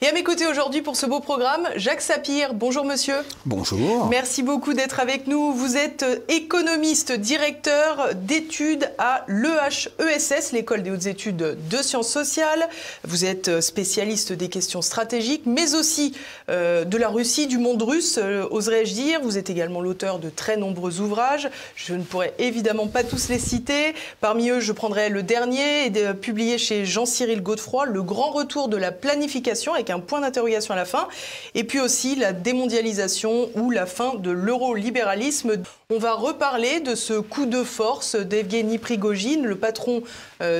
Et à mes côtés aujourd'hui pour ce beau programme, Jacques Sapir. Bonjour monsieur. Bonjour. Merci beaucoup d'être avec nous. Vous êtes économiste, directeur d'études à l'EHESS, l'École des hautes études de sciences sociales. Vous êtes spécialiste des questions stratégiques, mais aussi de la Russie, du monde russe, oserais-je dire. Vous êtes également l'auteur de très nombreux ouvrages. Je ne pourrais évidemment pas tous les citer. Parmi eux, je prendrai le dernier, publié chez Jean-Cyril Godefroy, Le grand retour de la planification, avec un point d'interrogation à la fin, et puis aussi la démondialisation ou la fin de l'eurolibéralisme. On va reparler de ce coup de force d'Evgeny Prigojine, le patron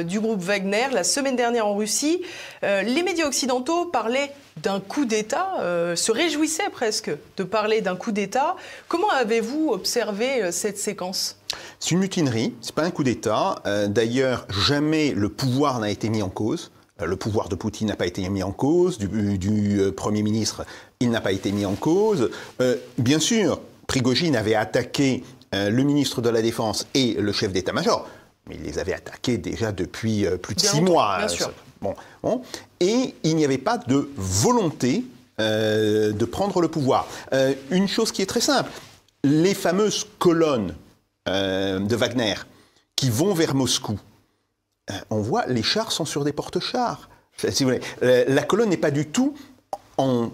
du groupe Wagner, la semaine dernière en Russie. Les médias occidentaux parlaient d'un coup d'État, se réjouissaient presque de parler d'un coup d'État. Comment avez-vous observé cette séquence ? C'est une mutinerie, c'est pas un coup d'État. D'ailleurs, jamais le pouvoir n'a été mis en cause. Le pouvoir de Poutine n'a pas été mis en cause, du Premier ministre, il n'a pas été mis en cause. Bien sûr, Prigojine avait attaqué le ministre de la Défense et le chef d'état-major, mais il les avait attaqués déjà depuis plus de 6 mois. Bien sûr. Bon. Et il n'y avait pas de volonté de prendre le pouvoir. Une chose qui est très simple, les fameuses colonnes de Wagner qui vont vers Moscou, on voit, les chars sont sur des porte-chars. Si vous voulez, la colonne n'est pas du tout en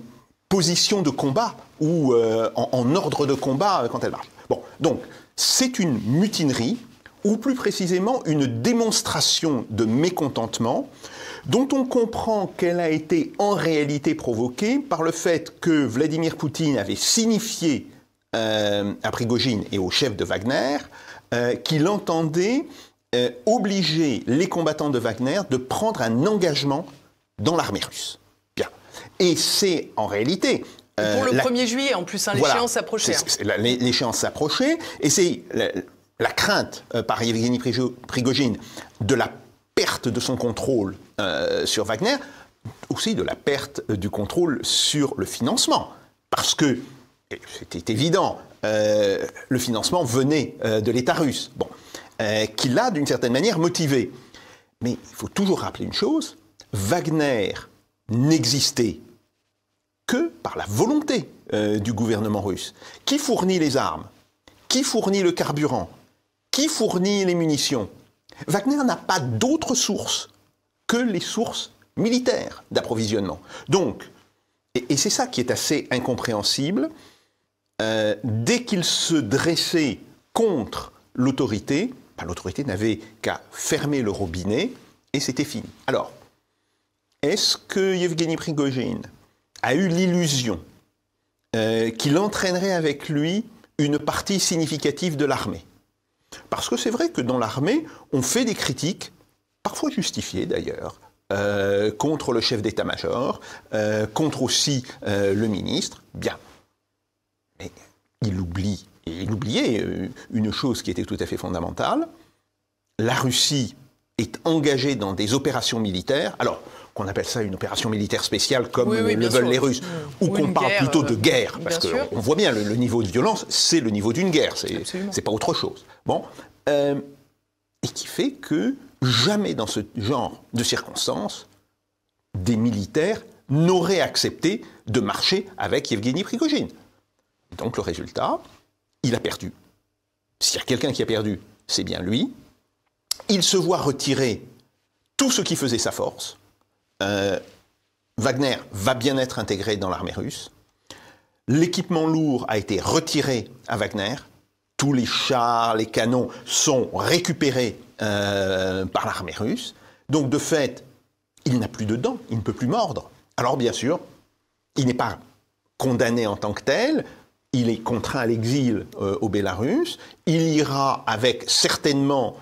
position de combat ou en ordre de combat quand elle marche. Bon, donc, c'est une mutinerie, ou plus précisément une démonstration de mécontentement, dont on comprend qu'elle a été en réalité provoquée par le fait que Vladimir Poutine avait signifié à Prigojine et au chef de Wagner qu'il entendait obliger les combattants de Wagner de prendre un engagement dans l'armée russe. Bien. Et c'est en réalité... pour le 1er juillet, en plus, l'échéance s'approchait. L'échéance s'approchait, et c'est la crainte par Evgeny Prigojine de la perte de son contrôle sur Wagner, aussi de la perte du contrôle sur le financement. Parce que, c'était évident, le financement venait de l'État russe. Bon. Qui l'a, d'une certaine manière, motivé. Mais il faut toujours rappeler une chose, Wagner n'existait que par la volonté du gouvernement russe. Qui fournit les armes? Qui fournit le carburant? Qui fournit les munitions? Wagner n'a pas d'autre source que les sources militaires d'approvisionnement. Donc, et c'est ça qui est assez incompréhensible, dès qu'il se dressait contre l'autorité, l'autorité n'avait qu'à fermer le robinet et c'était fini. Alors, est-ce que Evgeny Prigojine a eu l'illusion qu'il entraînerait avec lui une partie significative de l'armée? Parce que c'est vrai que dans l'armée, on fait des critiques, parfois justifiées d'ailleurs, contre le chef d'état-major, contre aussi le ministre. Bien. Mais il oublie. Et il oubliait une chose qui était tout à fait fondamentale. La Russie est engagée dans des opérations militaires, alors qu'on appelle ça une opération militaire spéciale comme le veulent les Russes, ou qu'on parle plutôt de guerre, parce qu'on voit bien le niveau de violence, c'est le niveau d'une guerre, c'est pas autre chose. Bon, et qui fait que jamais dans ce genre de circonstances, des militaires n'auraient accepté de marcher avec Evgeny Prigojine. Donc le résultat, il a perdu. S'il y a quelqu'un qui a perdu, c'est bien lui. Il se voit retirer tout ce qui faisait sa force. Wagner va bien être intégré dans l'armée russe. L'équipement lourd a été retiré à Wagner. Tous les chars, les canons sont récupérés par l'armée russe. Donc de fait, il n'a plus de dents, il ne peut plus mordre. Alors bien sûr, il n'est pas condamné en tant que tel. Il est contraint à l'exil au Bélarus. Il ira avec certainement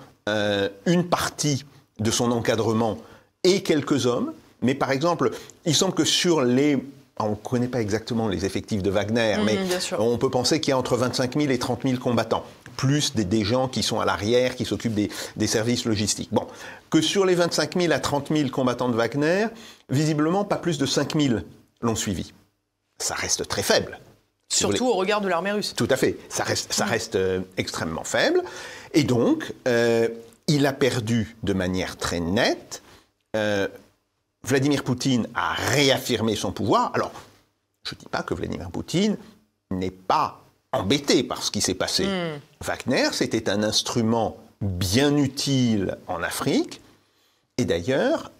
une partie de son encadrement et quelques hommes. Mais par exemple, il semble que sur les... On ne connaît pas exactement les effectifs de Wagner, mais on peut penser qu'il y a entre 25 000 et 30 000 combattants, plus des gens qui sont à l'arrière, qui s'occupent des services logistiques. Bon, que sur les 25 000 à 30 000 combattants de Wagner, visiblement, pas plus de 5 000 l'ont suivi. Ça reste très faible. Surtout au regard de l'armée russe. Tout à fait. Ça reste extrêmement faible. Et donc, il a perdu de manière très nette Vladimir Poutine a réaffirmé son pouvoir. Alors, je ne dis pas que Vladimir Poutine n'est pas embêté par ce qui s'est passé. Wagner, c'était un instrument bien utile en Afrique. Et d'ailleurs,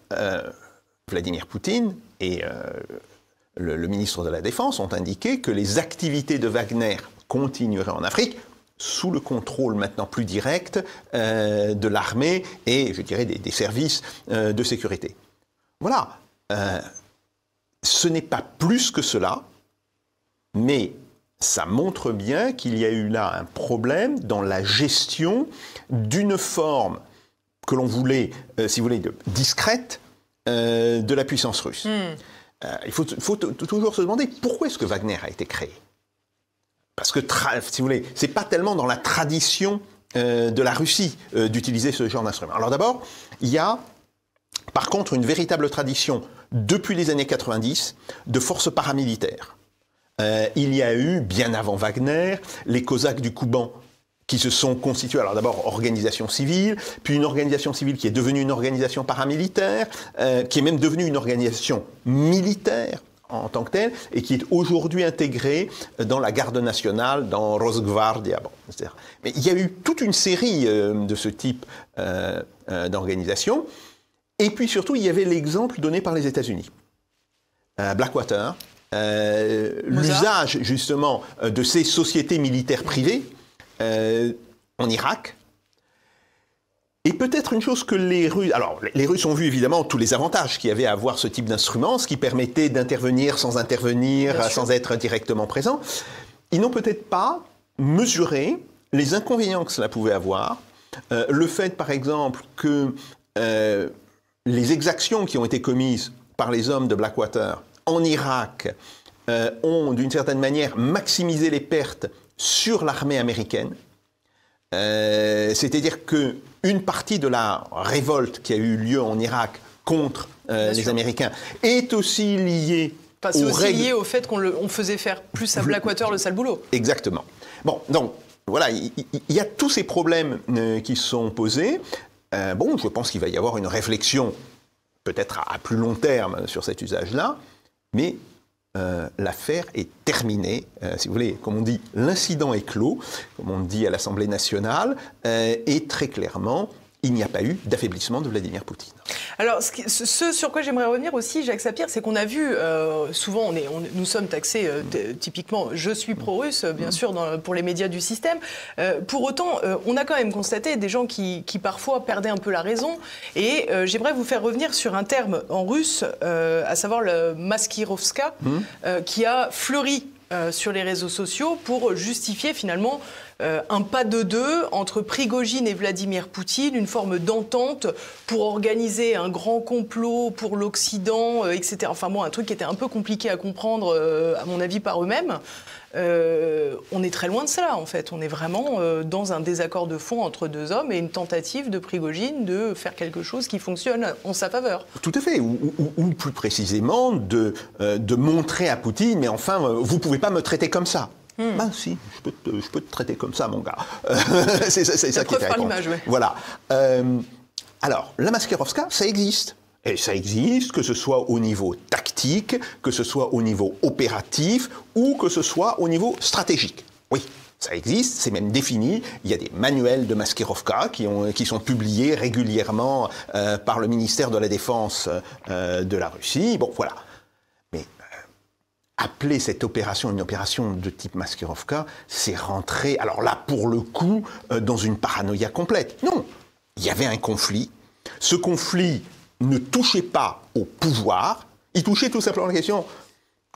Vladimir Poutine et le ministre de la Défense ont indiqué que les activités de Wagner continueraient en Afrique sous le contrôle maintenant plus direct de l'armée et, je dirais, des services de sécurité. Voilà. Ce n'est pas plus que cela, mais ça montre bien qu'il y a eu là un problème dans la gestion d'une forme que l'on voulait, si vous voulez, discrète de la puissance russe. Il faut toujours se demander pourquoi est-ce que Wagner a été créé. Parce que, si vous voulez, c'est pas tellement dans la tradition de la Russie d'utiliser ce genre d'instrument. Alors d'abord, il y a par contre une véritable tradition depuis les années 90 de forces paramilitaires. Il y a eu, bien avant Wagner, les Cosaques du Kouban qui se sont constitués, alors d'abord organisation civile, puis une organisation civile qui est devenue une organisation paramilitaire, qui est même devenue une organisation militaire en tant que telle, et qui est aujourd'hui intégrée dans la garde nationale, dans Rosgvardia, bon, etc. Mais il y a eu toute une série de ce type d'organisations, et puis surtout, il y avait l'exemple donné par les États-Unis. Blackwater, l'usage justement de ces sociétés militaires privées en Irak. Et peut-être une chose que les Russes... Alors, les Russes ont vu évidemment tous les avantages qu'il y avait à avoir ce type d'instrument, ce qui permettait d'intervenir, sans être directement présent. Ils n'ont peut-être pas mesuré les inconvénients que cela pouvait avoir. Le fait, par exemple, que les exactions qui ont été commises par les hommes de Blackwater en Irak ont, d'une certaine manière, maximisé les pertes sur l'armée américaine. C'est-à-dire qu'une partie de la révolte qui a eu lieu en Irak contre les Américains est aussi liée lié au fait qu'on faisait faire plus à Blackwater le sale boulot. Exactement. Bon, donc, voilà, il y a tous ces problèmes qui sont posés. Bon, je pense qu'il va y avoir une réflexion, peut-être à plus long terme, sur cet usage-là, mais l'affaire est terminée. Si vous voulez, comme on dit, l'incident est clos, comme on dit à l'Assemblée nationale, et très clairement, il n'y a pas eu d'affaiblissement de Vladimir Poutine. Alors, ce sur quoi j'aimerais revenir aussi, Jacques Sapir, c'est qu'on a vu, souvent, nous sommes taxés, typiquement, je suis pro-russe, bien sûr, pour les médias du système. Pour autant, on a quand même constaté des gens qui parfois perdaient un peu la raison. Et j'aimerais vous faire revenir sur un terme en russe, à savoir le maskirovska, qui a fleuri sur les réseaux sociaux pour justifier finalement un pas de deux entre Prigojine et Vladimir Poutine, une forme d'entente pour organiser un grand complot pour l'Occident, etc. Enfin bon, un truc qui était un peu compliqué à comprendre, à mon avis, par eux-mêmes. On est très loin de cela, en fait. On est vraiment dans un désaccord de fond entre deux hommes et une tentative de Prigojine de faire quelque chose qui fonctionne en sa faveur. Tout à fait. Ou plus précisément, de montrer à Poutine, mais enfin, vous ne pouvez pas me traiter comme ça. Ben si, je peux te traiter comme ça, mon gars. c'est ça qui est par l'image, oui. Voilà. Alors, la maskirovska, ça existe. Et ça existe, que ce soit au niveau tactique, que ce soit au niveau opératif, ou que ce soit au niveau stratégique. Oui, ça existe, c'est même défini. Il y a des manuels de maskirovka qui sont publiés régulièrement par le ministère de la Défense de la Russie. Bon, voilà. Mais appeler cette opération une opération de type maskirovka, c'est rentrer, alors là, pour le coup, dans une paranoïa complète. Non, il y avait un conflit. Ce conflit ne touchait pas au pouvoir, il touchait tout simplement la question.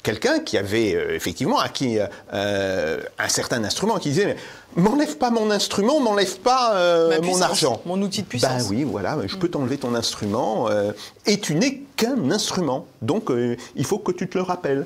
Quelqu'un qui avait effectivement acquis un certain instrument, qui disait « m'enlève pas mon instrument, m'enlève pas mon argent ». Mon outil de puissance. Ben oui, voilà, je peux t'enlever ton instrument, et tu n'es qu'un instrument, donc il faut que tu te le rappelles.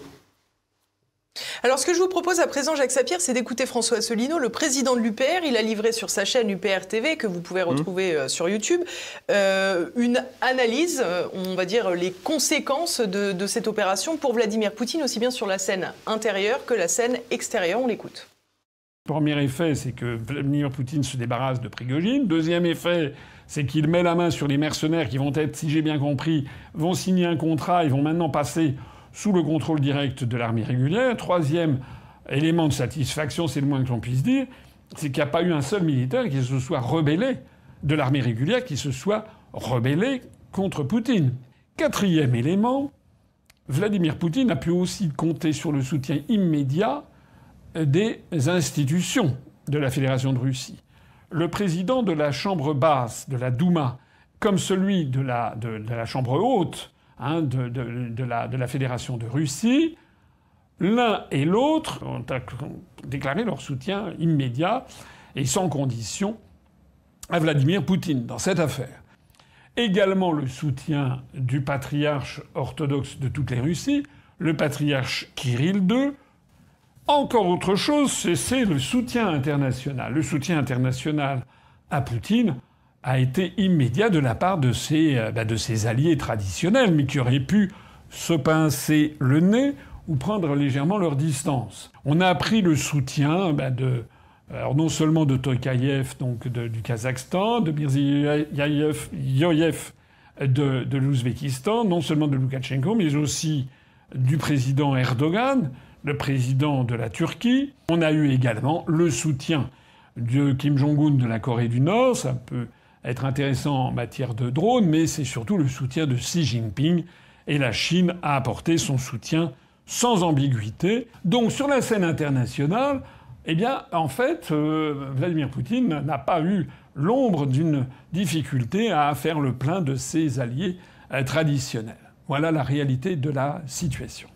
Alors, ce que je vous propose à présent, Jacques Sapir, c'est d'écouter François Asselineau, le président de l'UPR. Il a livré sur sa chaîne UPR TV, que vous pouvez retrouver sur YouTube, une analyse, on va dire, les conséquences de cette opération pour Vladimir Poutine, aussi bien sur la scène intérieure que la scène extérieure. On l'écoute. Premier effet, c'est que Vladimir Poutine se débarrasse de Prigojine. Deuxième effet, c'est qu'il met la main sur les mercenaires qui vont être, si j'ai bien compris, vont signer un contrat, ils vont maintenant passer sous le contrôle direct de l'armée régulière. Troisième élément de satisfaction, c'est le moins que l'on puisse dire, c'est qu'il n'y a pas eu un seul militaire qui se soit rebellé de l'armée régulière, qui se soit rebellé contre Poutine. Quatrième élément, Vladimir Poutine a pu aussi compter sur le soutien immédiat des institutions de la Fédération de Russie. Le président de la Chambre basse, de la Douma, comme celui de la Chambre haute de la Fédération de Russie, l'un et l'autre ont déclaré leur soutien immédiat et sans condition à Vladimir Poutine dans cette affaire. Également le soutien du patriarche orthodoxe de toutes les Russies, le patriarche Kirill II. Encore autre chose, c'est le soutien international. Le soutien international à Poutine a été immédiat de la part de ses alliés traditionnels, mais qui auraient pu se pincer le nez ou prendre légèrement leur distance. On a appris le soutien alors non seulement de Tokayev, donc du Kazakhstan, de Mirziyoyev de l'Ouzbékistan, non seulement de Loukachenko, mais aussi du président Erdogan, le président de la Turquie. On a eu également le soutien de Kim Jong-un de la Corée du Nord. Ça peut être intéressant en matière de drones, mais c'est surtout le soutien de Xi Jinping. Et la Chine a apporté son soutien sans ambiguïté. Donc sur la scène internationale, eh bien, en fait, Vladimir Poutine n'a pas eu l'ombre d'une difficulté à faire le plein de ses alliés traditionnels. Voilà la réalité de la situation.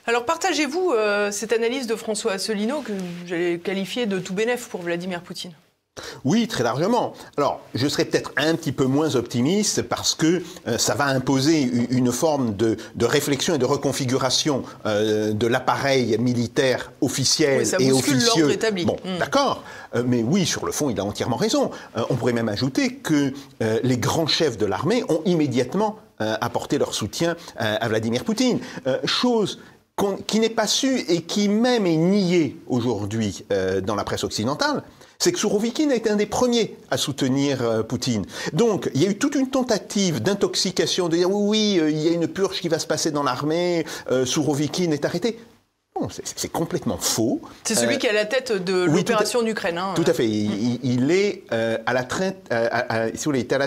Alors partagez-vous cette analyse de François Asselineau que j'allais qualifier de tout bénef pour Vladimir Poutine? Oui, très largement. Alors, je serais peut-être un petit peu moins optimiste parce que ça va imposer une forme de réflexion et de reconfiguration de l'appareil militaire officiel et officieux. L'ordre établi. Bon, d'accord. Mais oui, sur le fond, il a entièrement raison. On pourrait même ajouter que les grands chefs de l'armée ont immédiatement apporté leur soutien à Vladimir Poutine. Chose qui n'est pas su et qui même est niée aujourd'hui dans la presse occidentale, c'est que Sourovikine a été un des premiers à soutenir Poutine. Donc, il y a eu toute une tentative d'intoxication, de dire oui, il y a une purge qui va se passer dans l'armée, Sourovikine est arrêté. Non, c'est complètement faux. C'est celui qui est à la tête de l'opération en Ukraine. Tout à fait. Il est à la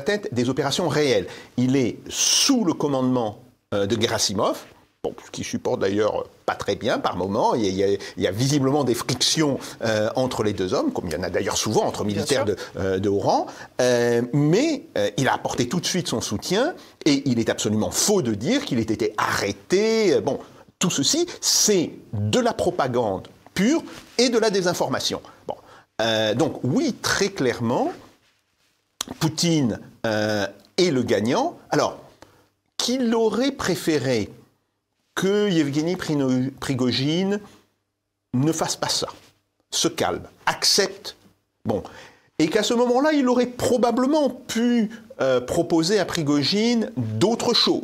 tête des opérations réelles. Il est sous le commandement de Gerasimov. Bon, ce qui supporte d'ailleurs pas très bien par moment. Il y a visiblement des frictions entre les deux hommes, comme il y en a d'ailleurs souvent entre militaires de haut rang. Mais il a apporté tout de suite son soutien et il est absolument faux de dire qu'il ait été arrêté. Bon, tout ceci, c'est de la propagande pure et de la désinformation. Bon, donc oui, très clairement, Poutine est le gagnant. Alors, qu'il aurait préféré que Yevgeny Prigojine ne fasse pas ça, se calme, accepte. Bon. Et qu'à ce moment-là, il aurait probablement pu proposer à Prigojine d'autres choses.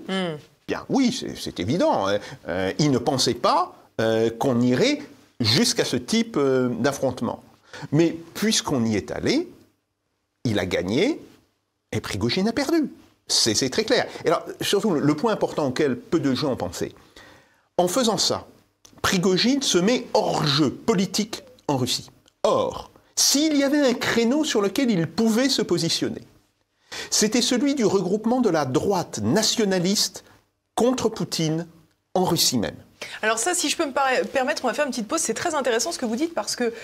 Bien, oui, c'est évident. Il ne pensait pas qu'on irait jusqu'à ce type d'affrontement. Mais puisqu'on y est allé, il a gagné et Prigojine a perdu. C'est très clair. Et alors, surtout, le point important auquel peu de gens ont pensé, en faisant ça, Prigojine se met hors jeu politique en Russie. Or, s'il y avait un créneau sur lequel il pouvait se positionner, c'était celui du regroupement de la droite nationaliste contre Poutine en Russie même. Alors ça, si je peux me permettre, on va faire une petite pause. C'est très intéressant ce que vous dites parce que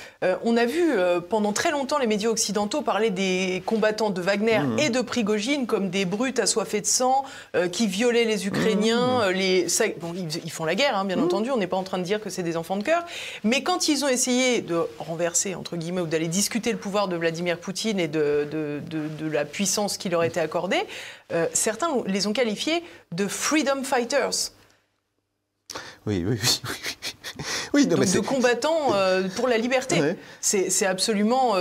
on a vu pendant très longtemps les médias occidentaux parler des combattants de Wagner et de Prigojine comme des brutes assoiffées de sang qui violaient les Ukrainiens. Bon, ils font la guerre, hein, bien entendu. On n'est pas en train de dire que c'est des enfants de cœur. Mais quand ils ont essayé de renverser, entre guillemets, ou d'aller discuter le pouvoir de Vladimir Poutine et de la puissance qui leur était accordée, certains les ont qualifiés de freedom fighters. Oui. Oui, non, donc de combattants pour la liberté. Ouais. C'est absolument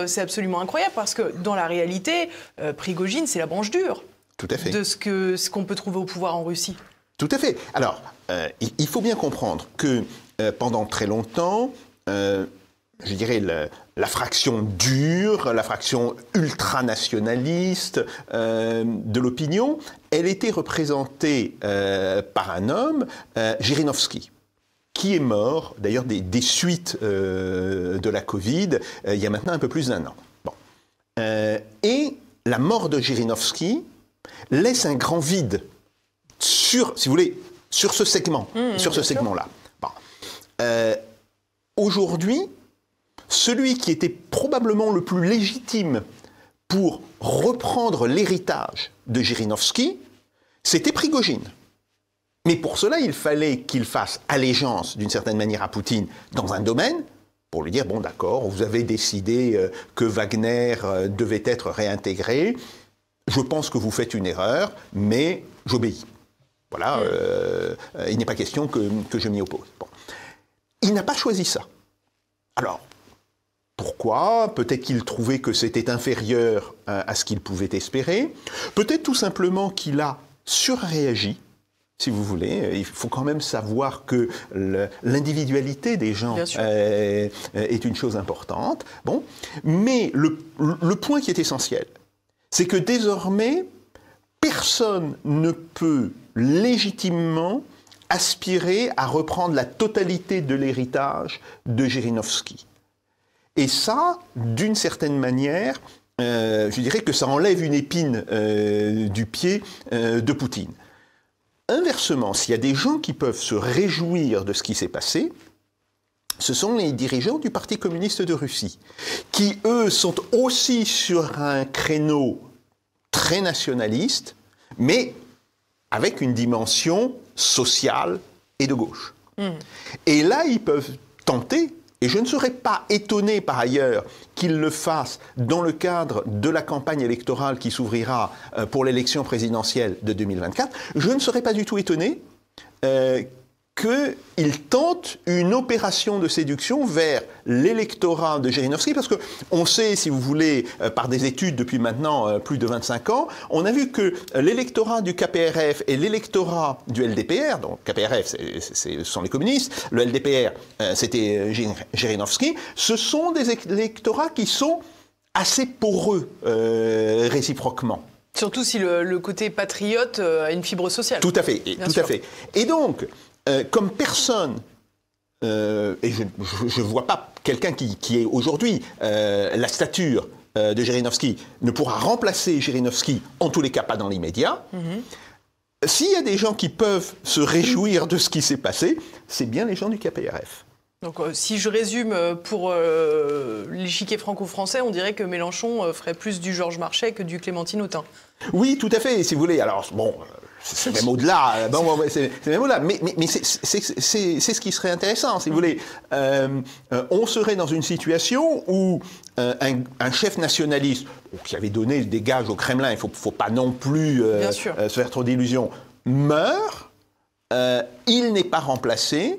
incroyable parce que dans la réalité, Prigojine, c'est la branche dure. Tout à fait. De ce qu'on peut trouver au pouvoir en Russie. Tout à fait. Alors, il faut bien comprendre que pendant très longtemps, je dirais la fraction dure, la fraction ultranationaliste de l'opinion, elle était représentée par un homme, Zhirinovsky, qui est mort, d'ailleurs, des suites de la Covid, il y a maintenant un peu plus d'1 an. Bon. Et la mort de Zhirinovsky laisse un grand vide sur, si vous voulez, sur ce segment, sur ce segment-là. Bon. Aujourd'hui, celui qui était probablement le plus légitime pour reprendre l'héritage de Zhirinovsky, c'était Prigojine. Mais pour cela, il fallait qu'il fasse allégeance, d'une certaine manière, à Poutine dans un domaine, pour lui dire, bon d'accord, vous avez décidé que Wagner devait être réintégré, je pense que vous faites une erreur, mais j'obéis. Voilà, il n'est pas question que je m'y oppose. Bon. Il n'a pas choisi ça. Alors, pourquoi? Peut-être qu'il trouvait que c'était inférieur à ce qu'il pouvait espérer. Peut-être tout simplement qu'il a surréagi, si vous voulez. Il faut quand même savoir que l'individualité des gens est une chose importante. Bon. Mais le point qui est essentiel, c'est que désormais, personne ne peut légitimement aspirer à reprendre la totalité de l'héritage de Zhirinovsky. Et ça, d'une certaine manière, je dirais que ça enlève une épine du pied de Poutine. Inversement, s'il y a des gens qui peuvent se réjouir de ce qui s'est passé, ce sont les dirigeants du Parti communiste de Russie, qui, eux, sont aussi sur un créneau très nationaliste, mais avec une dimension sociale et de gauche. Et là, ils peuvent tenter, et je ne serais pas étonné par ailleurs qu'ils le fassent dans le cadre de la campagne électorale qui s'ouvrira pour l'élection présidentielle de 2024, je ne serais pas du tout étonné qu'il tente une opération de séduction vers l'électorat de Zhirinovsky, parce qu'on sait, si vous voulez, par des études depuis maintenant plus de 25 ans, on a vu que l'électorat du KPRF et l'électorat du LDPR, donc KPRF, ce sont les communistes, le LDPR, c'était Zhirinovsky, ce sont des électorats qui sont assez poreux réciproquement. Surtout si le côté patriote a une fibre sociale. Tout à fait, tout à fait. Et donc, comme personne, et je ne vois pas quelqu'un qui est aujourd'hui la stature de Zhirinovsky, ne pourra remplacer Zhirinovsky, en tous les cas pas dans l'immédiat, s'il y a des gens qui peuvent se réjouir de ce qui s'est passé, c'est bien les gens du KPRF. Donc si je résume pour l'échiquier franco-français, on dirait que Mélenchon ferait plus du Georges Marchais que du Clémentine Autain. Oui, tout à fait, si vous voulez. Alors, bon, c'est même au-delà. C'est même au-delà. Mais c'est ce qui serait intéressant, si vous voulez. On serait dans une situation où un chef nationaliste, qui avait donné des gages au Kremlin, il ne faut pas non plus se faire trop d'illusions, meurt, il n'est pas remplacé.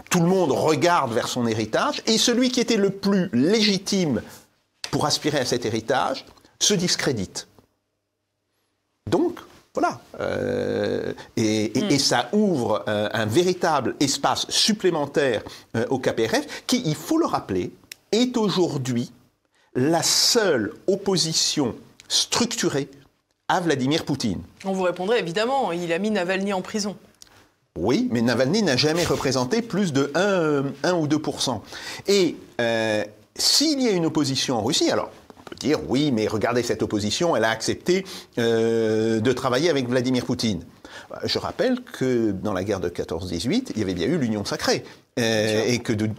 Tout le monde regarde vers son héritage, et celui qui était le plus légitime pour aspirer à cet héritage se discrédite. Donc, voilà. Et ça ouvre un véritable espace supplémentaire au KPRF, qui, il faut le rappeler, est aujourd'hui la seule opposition structurée à Vladimir Poutine. On vous répondrait évidemment, il a mis Navalny en prison. Oui, mais Navalny n'a jamais représenté plus de 1 ou 2%. Et s'il y a une opposition en Russie, alors on peut dire oui, mais regardez cette opposition, elle a accepté de travailler avec Vladimir Poutine. Je rappelle que dans la guerre de 14-18, il y avait bien eu l'Union sacrée. Et que d'une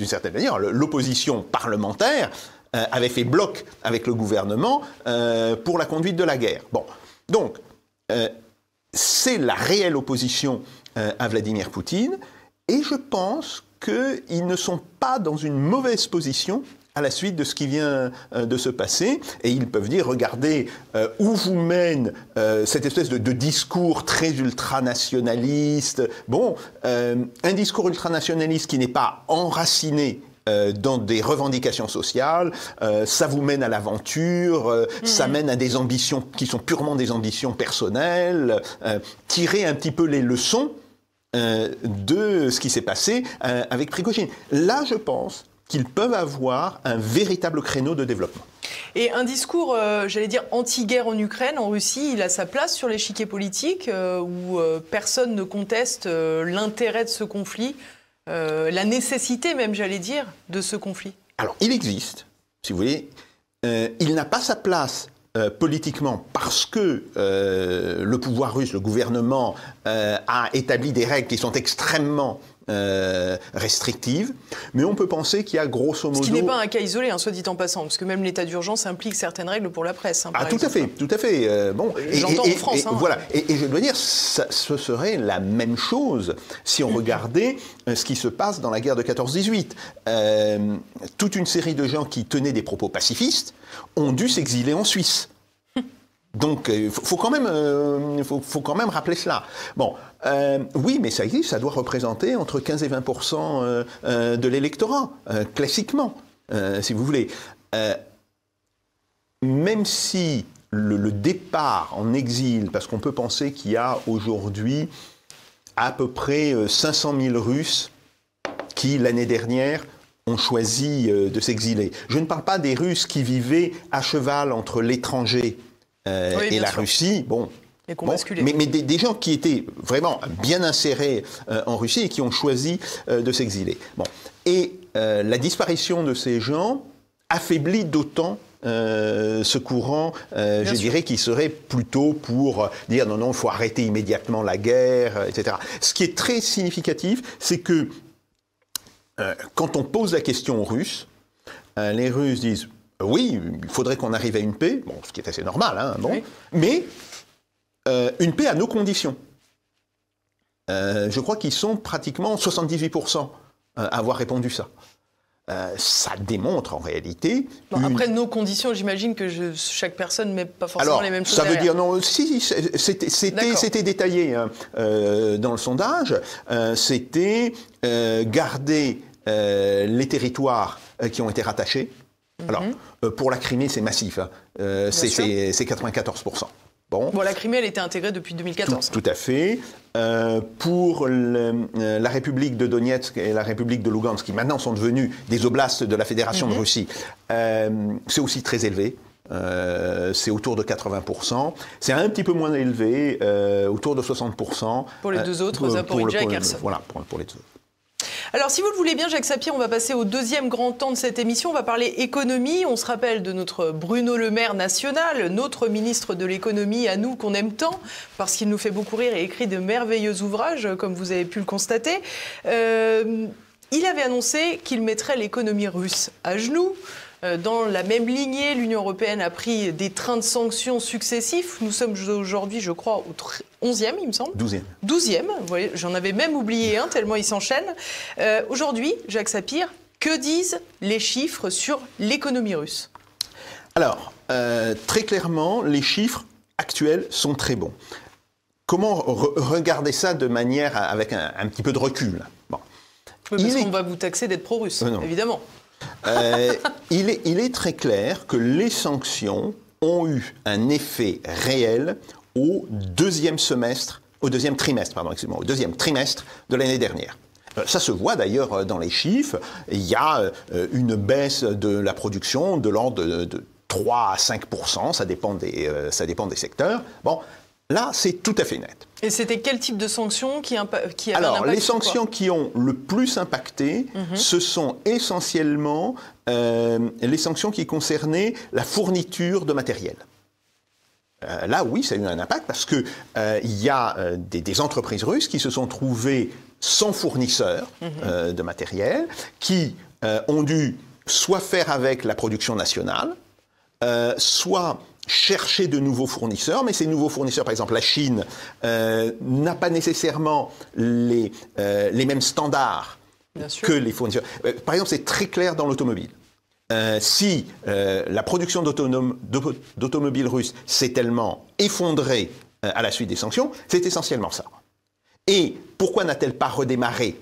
certaine manière, l'opposition parlementaire avait fait bloc avec le gouvernement pour la conduite de la guerre. Bon, donc, c'est la réelle opposition à Vladimir Poutine, et je pense qu'ils ne sont pas dans une mauvaise position à la suite de ce qui vient de se passer, et ils peuvent dire, regardez où vous mène cette espèce de discours très ultranationaliste. Bon, un discours ultranationaliste qui n'est pas enraciné dans des revendications sociales, ça vous mène à l'aventure, ça mène à des ambitions qui sont purement des ambitions personnelles, tirer un petit peu les leçons de ce qui s'est passé avec Prigojine. Là, je pense qu'ils peuvent avoir un véritable créneau de développement. Et un discours, j'allais dire, anti-guerre en Ukraine, en Russie, il a sa place sur l'échiquier politique, où personne ne conteste l'intérêt de ce conflit, la nécessité même, j'allais dire, de ce conflit. Alors, il existe, si vous voulez, il n'a pas sa place politiquement parce que le pouvoir russe, le gouvernement, a établi des règles qui sont extrêmement restrictives, mais on peut penser qu'il y a grosso modo... Ce qui n'est pas un cas isolé, soit dit en passant, parce que même l'état d'urgence implique certaines règles pour la presse. Ah, tout à fait, tout à fait. Bon, j'entends en France. Voilà, et je dois dire, ce serait la même chose si on regardait ce qui se passe dans la guerre de 14-18. Toute une série de gens qui tenaient des propos pacifistes ont dû s'exiler en Suisse. Donc, faut quand même rappeler cela. Bon, oui, mais ça existe, ça doit représenter entre 15 et 20% de l'électorat, classiquement, si vous voulez. Même si le départ en exil, parce qu'on peut penser qu'il y a aujourd'hui à peu près 500 000 Russes qui, l'année dernière, ont choisi de s'exiler. Je ne parle pas des Russes qui vivaient à cheval entre l'étranger et la Russie, mais des gens qui étaient vraiment bien insérés en Russie et qui ont choisi de s'exiler. Bon. Et la disparition de ces gens affaiblit d'autant ce courant, je dirais, qui serait plutôt pour dire non, il faut arrêter immédiatement la guerre, etc. Ce qui est très significatif, c'est que quand on pose la question aux Russes, les Russes disent oui, il faudrait qu'on arrive à une paix, bon, ce qui est assez normal, oui. Mais une paix à nos conditions. Je crois qu'ils sont pratiquement 78% à avoir répondu ça. Ça démontre en réalité... Après nos conditions, j'imagine que chaque personne ne met pas forcément les mêmes choses derrière. Ça veut dire, non, si, c'était détaillé dans le sondage, c'était garder les territoires qui ont été rattachés. Alors, pour la Crimée, c'est massif, c'est 94%. Bon, la Crimée, elle était intégrée depuis 2014. Tout à fait. Pour la République de Donetsk et la République de Lugansk, qui maintenant sont devenus des oblasts de la Fédération de Russie, c'est aussi très élevé. C'est autour de 80%. C'est un petit peu moins élevé, autour de 60%. Pour les deux autres, Zaporijjia et Kherson. Voilà, pour les deux autres. Alors, si vous le voulez bien, Jacques Sapir, on va passer au deuxième grand temps de cette émission. On va parler économie. On se rappelle de notre Bruno Le Maire national, notre ministre de l'économie, à nous, qu'on aime tant, parce qu'il nous fait beaucoup rire et écrit de merveilleux ouvrages, comme vous avez pu le constater. Il avait annoncé qu'il mettrait l'économie russe à genoux. Dans la même lignée, l'Union européenne a pris des trains de sanctions successifs. Nous sommes aujourd'hui, je crois, au 11e, il me semble. 12e, vous voyez, j'en avais même oublié un, tellement ils s'enchaînent. Aujourd'hui, Jacques Sapir, que disent les chiffres sur l'économie russe? Alors, très clairement, les chiffres actuels sont très bons. Comment regarder ça de manière avec un petit peu de recul? Bon. Oui, parce qu'on va vous taxer d'être pro-russe, évidemment. Il est très clair que les sanctions ont eu un effet réel au deuxième trimestre de l'année dernière. Ça se voit d'ailleurs dans les chiffres. Il y a une baisse de la production de l'ordre de 3 à 5%, ça dépend des secteurs. Bon, là, c'est tout à fait net. Et c'était quel type de sanctions qui avaient Alors, un impact les sanctions qui ont le plus impacté, ce sont essentiellement les sanctions qui concernaient la fourniture de matériel. Là, oui, ça a eu un impact parce que il y a des entreprises russes qui se sont trouvées sans fournisseurs de matériel, qui ont dû soit faire avec la production nationale, soit chercher de nouveaux fournisseurs, mais ces nouveaux fournisseurs, par exemple la Chine, n'a pas nécessairement les mêmes standards que les fournisseurs. Par exemple, c'est très clair dans l'automobile. Si la production d'automobiles russes s'est tellement effondrée à la suite des sanctions, c'est essentiellement ça. Et pourquoi n'a-t-elle pas redémarré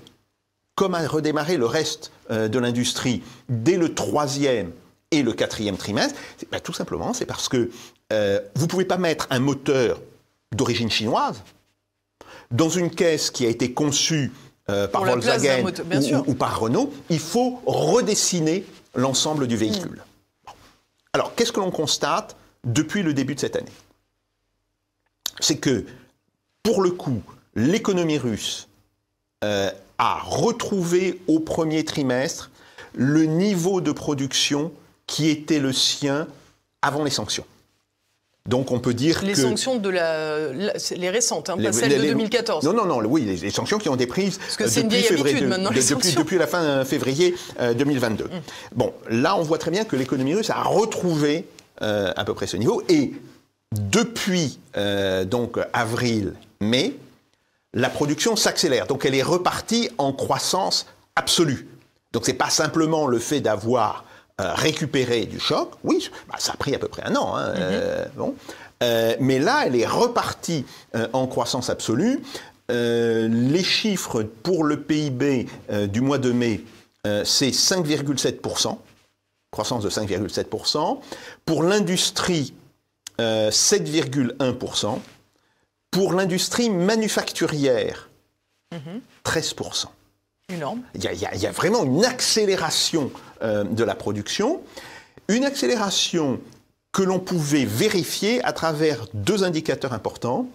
comme a redémarré le reste de l'industrie dès le 3e et le 4e trimestre, tout simplement, c'est parce que vous ne pouvez pas mettre un moteur d'origine chinoise dans une caisse qui a été conçue par Volkswagen ou par Renault. Il faut redessiner l'ensemble du véhicule. Alors, qu'est-ce que l'on constate depuis le début de cette année? C'est que, pour le coup, l'économie russe a retrouvé au premier trimestre le niveau de production qui était le sien avant les sanctions. Donc on peut dire que... Les sanctions les récentes, hein, pas celles de 2014. Non, oui, les sanctions qui ont été prises depuis la fin février 2022. Bon, là on voit très bien que l'économie russe a retrouvé à peu près ce niveau. Et depuis donc avril-mai, la production s'accélère. Donc elle est repartie en croissance absolue. Donc c'est pas simplement le fait d'avoir récupérer du choc, oui, ça a pris à peu près un an, hein, mais là, elle est repartie en croissance absolue. Les chiffres pour le PIB du mois de mai, c'est 5,7%, croissance de 5,7%. Pour l'industrie, 7,1%. Pour l'industrie manufacturière, 13%. Énorme. Il y a vraiment une accélération de la production, une accélération que l'on pouvait vérifier à travers deux indicateurs importants.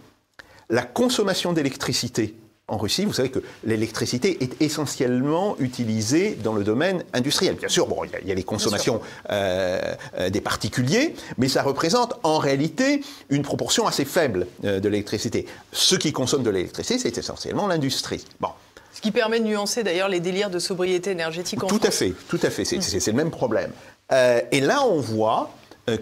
La consommation d'électricité en Russie, vous savez que l'électricité est essentiellement utilisée dans le domaine industriel. Bien sûr, bon, il y a les consommations des particuliers, mais ça représente en réalité une proportion assez faible de l'électricité. Ce qui consomme de l'électricité, c'est essentiellement l'industrie. Bon. Ce qui permet de nuancer d'ailleurs les délires de sobriété énergétique en France. Tout à fait. C'est le même problème. Et là, on voit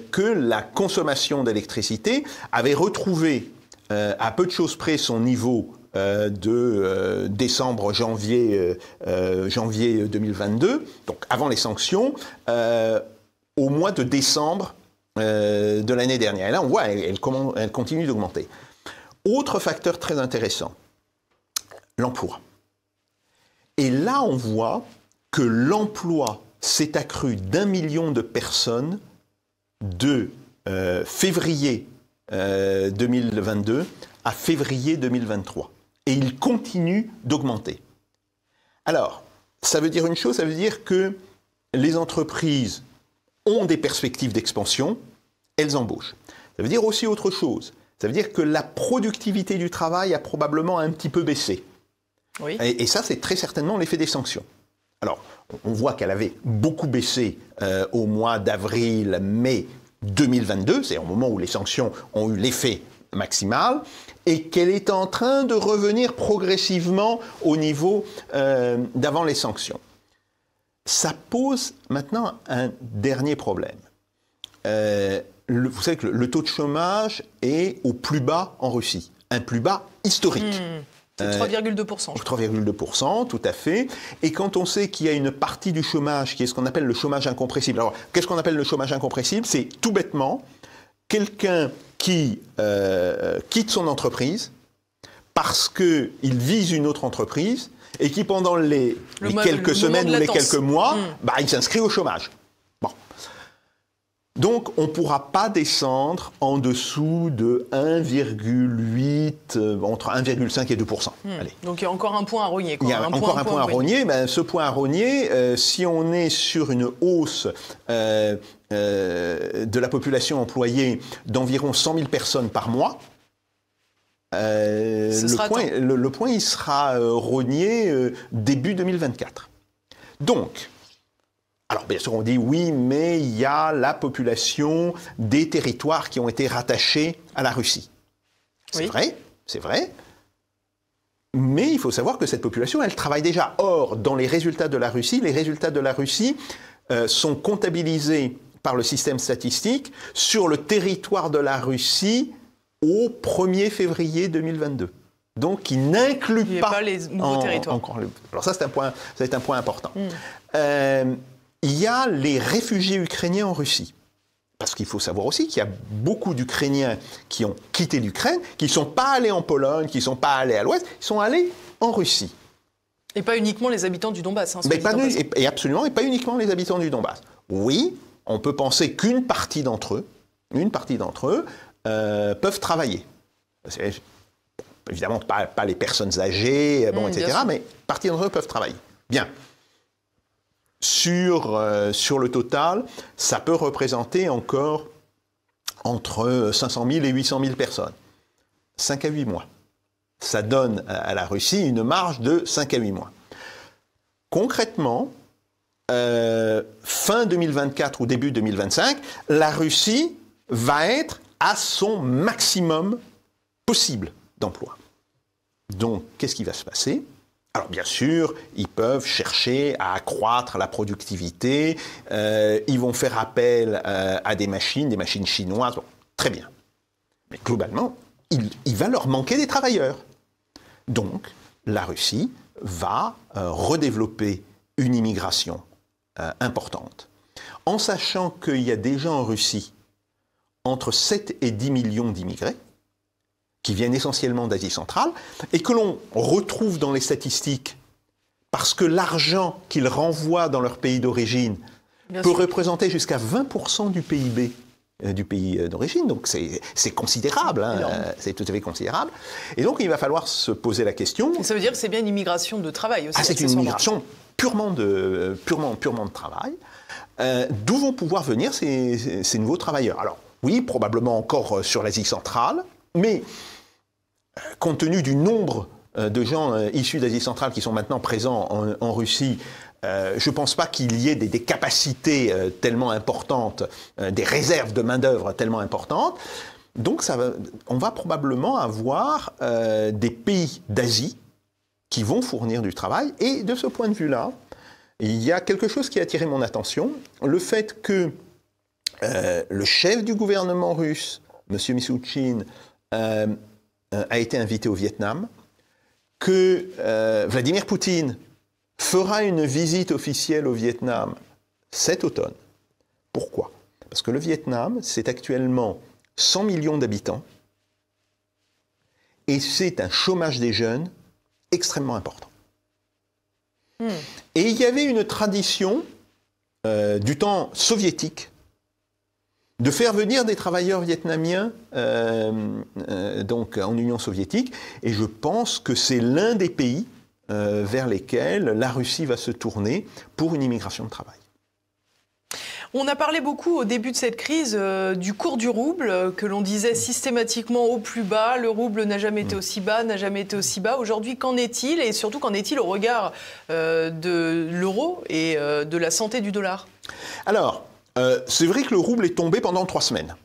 que la consommation d'électricité avait retrouvé à peu de choses près son niveau de décembre-janvier 2022, donc avant les sanctions, au mois de décembre de l'année dernière. Et là, on voit elle continue d'augmenter. Autre facteur très intéressant, l'emploi. Et là, on voit que l'emploi s'est accru d'1 million de personnes de février 2022 à février 2023. Et il continue d'augmenter. Alors, ça veut dire une chose, ça veut dire que les entreprises ont des perspectives d'expansion, elles embauchent. Ça veut dire aussi autre chose. Ça veut dire que la productivité du travail a probablement un petit peu baissé. Oui. Et ça, c'est très certainement l'effet des sanctions. Alors, on voit qu'elle avait beaucoup baissé au mois d'avril-mai 2022, c'est au moment où les sanctions ont eu l'effet maximal, et qu'elle est en train de revenir progressivement au niveau d'avant les sanctions. Ça pose maintenant un dernier problème. Vous savez que le taux de chômage est au plus bas en Russie, un plus bas historique. C'est 3,2%. 3,2%, tout à fait. Et quand on sait qu'il y a une partie du chômage qui est ce qu'on appelle le chômage incompressible. Alors, qu'est-ce qu'on appelle le chômage incompressible? C'est tout bêtement quelqu'un qui quitte son entreprise parce qu'il vise une autre entreprise et qui, pendant les quelques semaines ou les quelques mois, il s'inscrit au chômage. Bon. Donc, on ne pourra pas descendre en dessous de 1,8, entre 1,5 et 2%. Allez. Donc, il y a encore un point à rogner. Il y a encore un point à rogner. Ce point à rogner, si on est sur une hausse de la population employée d'environ 100 000 personnes par mois, le point il sera rogné début 2024. Donc, alors bien sûr on dit oui, mais il y a la population des territoires qui ont été rattachés à la Russie. C'est vrai, c'est vrai. Mais il faut savoir que cette population, elle travaille déjà. Or, dans les résultats de la Russie, sont comptabilisés par le système statistique sur le territoire de la Russie au 1er février 2022. Donc, il n'inclut pas les nouveaux territoires. Alors ça, c'est un point important. Il y a les réfugiés ukrainiens en Russie. Parce qu'il faut savoir aussi qu'il y a beaucoup d'Ukrainiens qui ont quitté l'Ukraine, qui ne sont pas allés en Pologne, qui ne sont pas allés à l'Ouest, ils sont allés en Russie. Et pas uniquement les habitants du Donbass. Hein, et absolument, et pas uniquement les habitants du Donbass. Oui, on peut penser qu'une partie d'entre eux, peuvent travailler. C'est, évidemment, pas les personnes âgées, etc., mais partie d'entre eux peuvent travailler. Bien. Sur le total, ça peut représenter encore entre 500 000 et 800 000 personnes. 5 à 8 mois. Ça donne à la Russie une marge de 5 à 8 mois. Concrètement, fin 2024 ou début 2025, la Russie va être à son maximum possible d'emploi. Donc, qu'est-ce qui va se passer ? Alors, bien sûr, ils peuvent chercher à accroître la productivité, ils vont faire appel à des machines chinoises, bon, très bien. Mais globalement, il va leur manquer des travailleurs. Donc, la Russie va redévelopper une immigration importante, en sachant qu'il y a déjà en Russie entre 7 et 10 millions d'immigrés, qui viennent essentiellement d'Asie centrale, et que l'on retrouve dans les statistiques, parce que l'argent qu'ils renvoient dans leur pays d'origine peut représenter jusqu'à 20% du PIB du pays d'origine, donc c'est considérable, hein, c'est tout à fait considérable. Et donc il va falloir se poser la question... Et ça veut dire que c'est bien une immigration de travail aussi. Ah, c'est une immigration purement de travail, d'où vont pouvoir venir ces nouveaux travailleurs. Alors oui, probablement encore sur l'Asie centrale, mais compte tenu du nombre de gens issus d'Asie centrale qui sont maintenant présents en Russie, je ne pense pas qu'il y ait des capacités tellement importantes, des réserves de main-d'œuvre tellement importantes. Donc on va probablement avoir des pays d'Asie qui vont fournir du travail. Et de ce point de vue-là, il y a quelque chose qui a attiré mon attention, le fait que le chef du gouvernement russe, M. Mishustin, a été invité au Vietnam, que Vladimir Poutine fera une visite officielle au Vietnam cet automne. Pourquoi ? Parce que le Vietnam, c'est actuellement 100 millions d'habitants et c'est un chômage des jeunes extrêmement important. Et il y avait une tradition du temps soviétique de faire venir des travailleurs vietnamiens donc en Union soviétique, et je pense que c'est l'un des pays vers lesquels la Russie va se tourner pour une immigration de travail. On a parlé beaucoup au début de cette crise du cours du rouble, que l'on disait systématiquement au plus bas. Le rouble n'a jamais été aussi bas, n'a jamais été aussi bas. Aujourd'hui, qu'en est-il ? Et surtout, qu'en est-il au regard de l'euro et de la santé du dollar ? Alors, c'est vrai que le rouble est tombé pendant 3 semaines.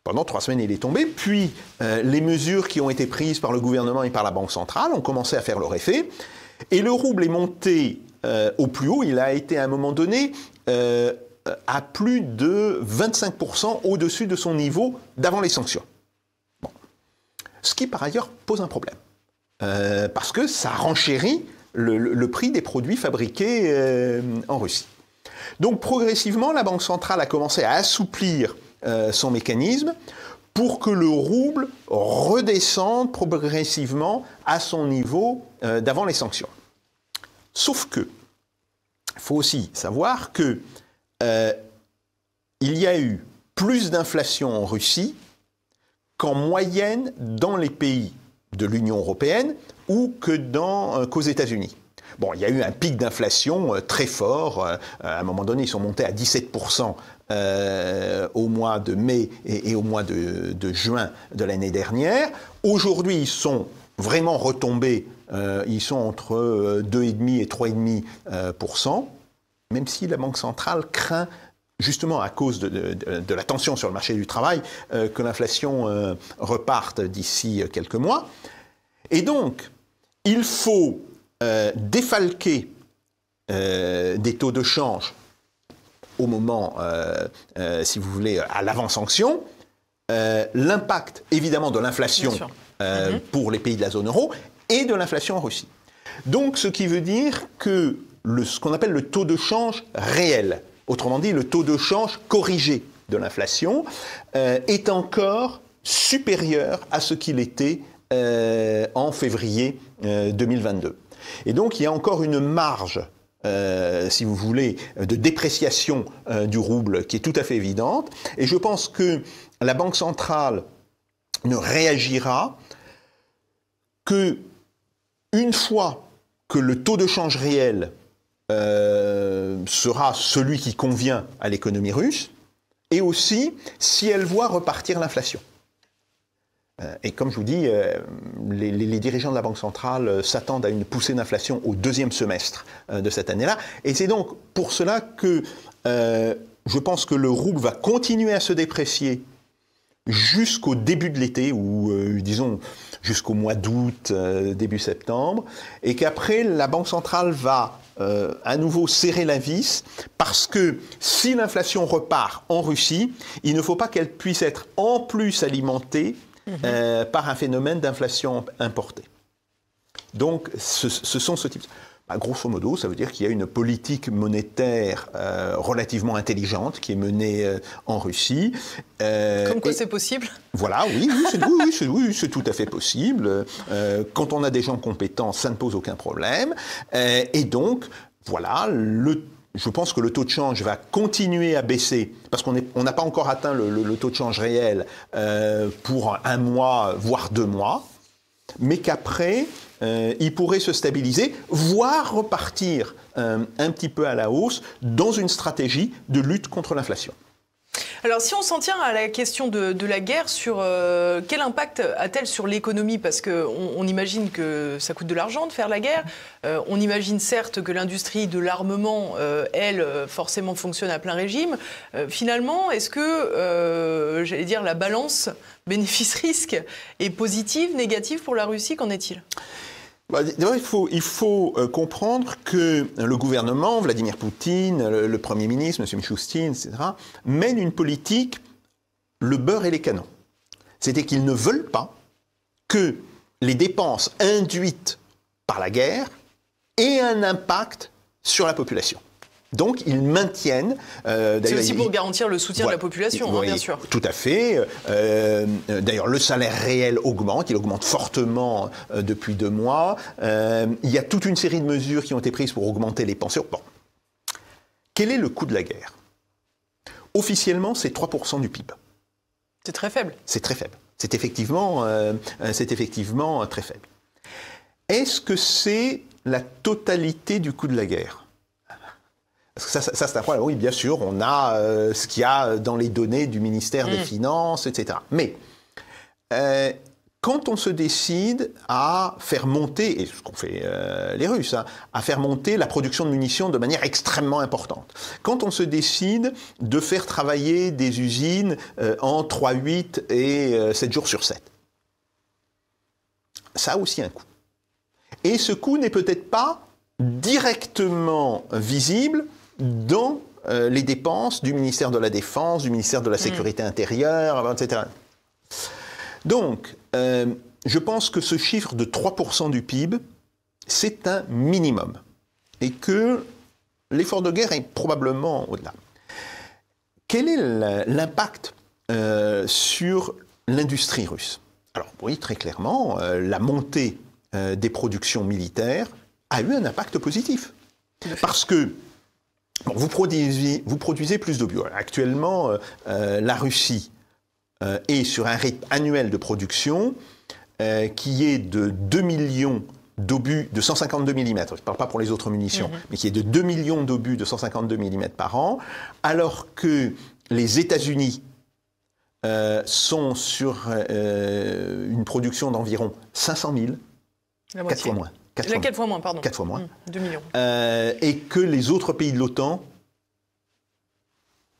Pendant 3 semaines, il est tombé. Puis, les mesures qui ont été prises par le gouvernement et par la Banque centrale ont commencé à faire leur effet. Et le rouble est monté au plus haut. Il a été, à un moment donné, à plus de 25% au-dessus de son niveau d'avant les sanctions. Bon. Ce qui, par ailleurs, pose un problème. Parce que ça renchérit le prix des produits fabriqués en Russie. Donc, progressivement, la Banque centrale a commencé à assouplir son mécanisme pour que le rouble redescende progressivement à son niveau d'avant les sanctions. Sauf que, il faut aussi savoir que il y a eu plus d'inflation en Russie qu'en moyenne dans les pays de l'Union européenne ou qu'aux États-Unis. Bon, il y a eu un pic d'inflation très fort. À un moment donné, ils sont montés à 17% au mois de mai et au mois de juin de l'année dernière. Aujourd'hui, ils sont vraiment retombés. Ils sont entre 2,5 et 3,5%, même si la Banque centrale craint, justement à cause de la tension sur le marché du travail, que l'inflation reparte d'ici quelques mois. Et donc, il faut défalquer des taux de change au moment, si vous voulez, à l'avant-sanction, l'impact évidemment de l'inflation pour les pays de la zone euro et de l'inflation en Russie. Donc, ce qui veut dire que ce qu'on appelle le taux de change réel, autrement dit le taux de change corrigé de l'inflation, est encore supérieur à ce qu'il était en février 2022. Et donc il y a encore une marge, si vous voulez, de dépréciation du rouble qui est tout à fait évidente. Et je pense que la Banque centrale ne réagira que une fois que le taux de change réel sera celui qui convient à l'économie russe, et aussi si elle voit repartir l'inflation. Et comme je vous dis, les dirigeants de la Banque centrale s'attendent à une poussée d'inflation au deuxième semestre de cette année-là. Et c'est donc pour cela que je pense que le rouble va continuer à se déprécier jusqu'au début de l'été, ou disons jusqu'au mois d'août, début septembre, et qu'après la Banque centrale va à nouveau serrer la vis, parce que si l'inflation repart en Russie, il ne faut pas qu'elle puisse être en plus alimentée par un phénomène d'inflation importée. Donc ce sont ce type... Grosso modo, ça veut dire qu'il y a une politique monétaire relativement intelligente qui est menée en Russie. Comme quoi c'est possible. Voilà, oui, c'est tout à fait possible. Quand on a des gens compétents, ça ne pose aucun problème. Et donc, voilà, je pense que le taux de change va continuer à baisser, parce qu'on n'a pas encore atteint le taux de change réel pour 1 mois, voire 2 mois, mais qu'après... il pourrait se stabiliser, voire repartir un petit peu à la hausse dans une stratégie de lutte contre l'inflation. Alors si on s'en tient à la question de la guerre, sur quel impact a-t-elle sur l'économie? Parce qu'on imagine que ça coûte de l'argent de faire la guerre. On imagine certes que l'industrie de l'armement, elle, forcément fonctionne à plein régime. Finalement, est-ce que, j'allais dire, la balance bénéfice-risque est positive, négative pour la Russie? Qu'en est-il? Il faut comprendre que le gouvernement, Vladimir Poutine, le Premier ministre, M. Mishustin, etc., mènent une politique le beurre et les canons. C'est-à-dire qu'ils ne veulent pas que les dépenses induites par la guerre aient un impact sur la population. Donc, ils maintiennent... c'est aussi pour garantir le soutien de la population, bien sûr. Tout à fait. D'ailleurs, le salaire réel augmente. Il augmente fortement depuis 2 mois. Il y a toute une série de mesures qui ont été prises pour augmenter les pensions. Bon. Quel est le coût de la guerre? Officiellement, c'est 3% du PIB. C'est très faible. C'est très faible. C'est effectivement très faible. Est-ce que c'est la totalité du coût de la guerre? Parce que ça, c'est un problème. Oui, bien sûr, on a ce qu'il y a dans les données du ministère des Finances, etc. Mais quand on se décide à faire monter, et ce qu'ont fait les Russes, à faire monter la production de munitions de manière extrêmement importante, quand on se décide de faire travailler des usines en 3, 8 et 7 jours sur 7, ça a aussi un coût. Et ce coût n'est peut-être pas directement visible dans les dépenses du ministère de la Défense, du ministère de la Sécurité intérieure, etc. Donc, je pense que ce chiffre de 3% du PIB, c'est un minimum. Et que l'effort de guerre est probablement au-delà. Quel est l'impact sur l'industrie russe? Alors, oui, très clairement, la montée des productions militaires a eu un impact positif. Parce que bon, vous produisez plus d'obus. Actuellement, la Russie est sur un rythme annuel de production qui est de 2 millions d'obus de 152 mm. Je ne parle pas pour les autres munitions, mais qui est de 2 millions d'obus de 152 mm par an, alors que les États-Unis sont sur une production d'environ 500 000, 4 fois moins. 4 fois moins, pardon. 4 fois moins. 2 millions. Et que les autres pays de l'OTAN,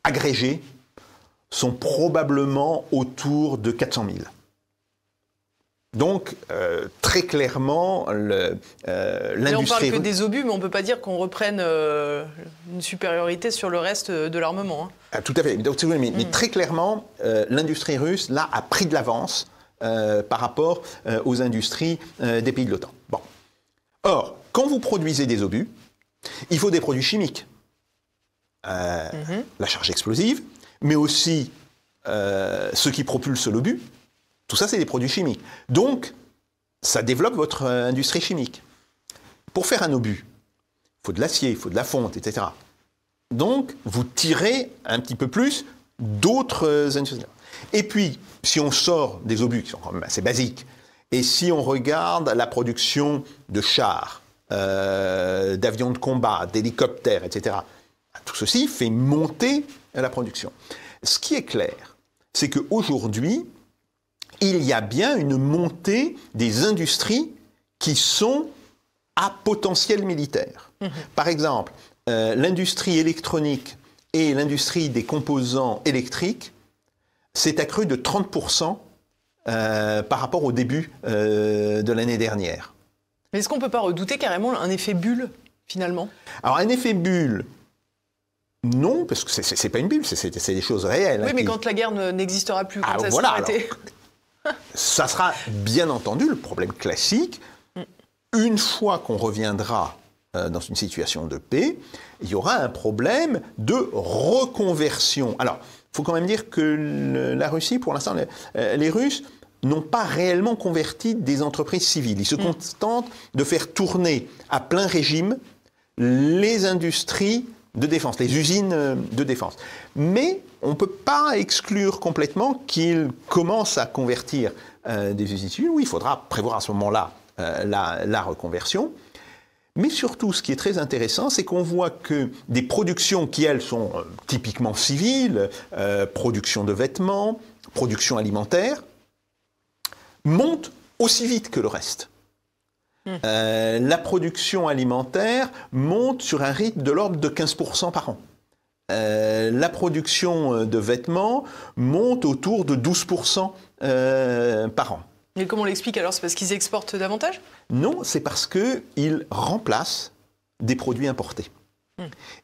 agrégés, sont probablement autour de 400 000. Donc, très clairement, l'industrie... On parle que des obus, mais on ne peut pas dire qu'on reprenne une supériorité sur le reste de l'armement. Hein. Tout à fait. Donc, mais très clairement, l'industrie russe, là, a pris de l'avance par rapport aux industries des pays de l'OTAN. Bon. Or, quand vous produisez des obus, il faut des produits chimiques. La charge explosive, mais aussi ce qui propulse l'obus. Tout ça, c'est des produits chimiques. Donc, ça développe votre industrie chimique. pour faire un obus, il faut de l'acier, il faut de la fonte, etc. Donc, vous tirez un petit peu plus d'autres industries. Et puis, si on sort des obus, qui sont quand même assez basiques, et si on regarde la production de chars, d'avions de combat, d'hélicoptères, etc., tout ceci fait monter la production. Ce qui est clair, c'est qu'aujourd'hui, il y a bien une montée des industries qui sont à potentiel militaire. Par exemple, l'industrie électronique et l'industrie des composants électriques s'est accrue de 30% par rapport au début de l'année dernière. Mais est-ce qu'on ne peut pas redouter carrément un effet bulle, finalement? Alors, un effet bulle, non, parce que ce n'est pas une bulle, c'est des choses réelles. Oui, mais quand la guerre n'existera plus, quand ça sera arrêté. Ça sera bien entendu le problème classique. Une fois qu'on reviendra dans une situation de paix, il y aura un problème de reconversion. Alors, il faut quand même dire que la Russie, pour l'instant, les Russes n'ont pas réellement converti des entreprises civiles. Ils se contentent de faire tourner à plein régime les industries de défense, les usines de défense. Mais on ne peut pas exclure complètement qu'ils commencent à convertir des usines civiles. Oui, il faudra prévoir à ce moment-là la reconversion. Mais surtout, ce qui est très intéressant, c'est qu'on voit que des productions qui, elles, sont typiquement civiles, production de vêtements, production alimentaire, montent aussi vite que le reste. La production alimentaire monte sur un rythme de l'ordre de 15% par an. La production de vêtements monte autour de 12% par an. Mais comment on l'explique alors? C'est parce qu'ils exportent davantage? Non, c'est parce qu'ils remplacent des produits importés.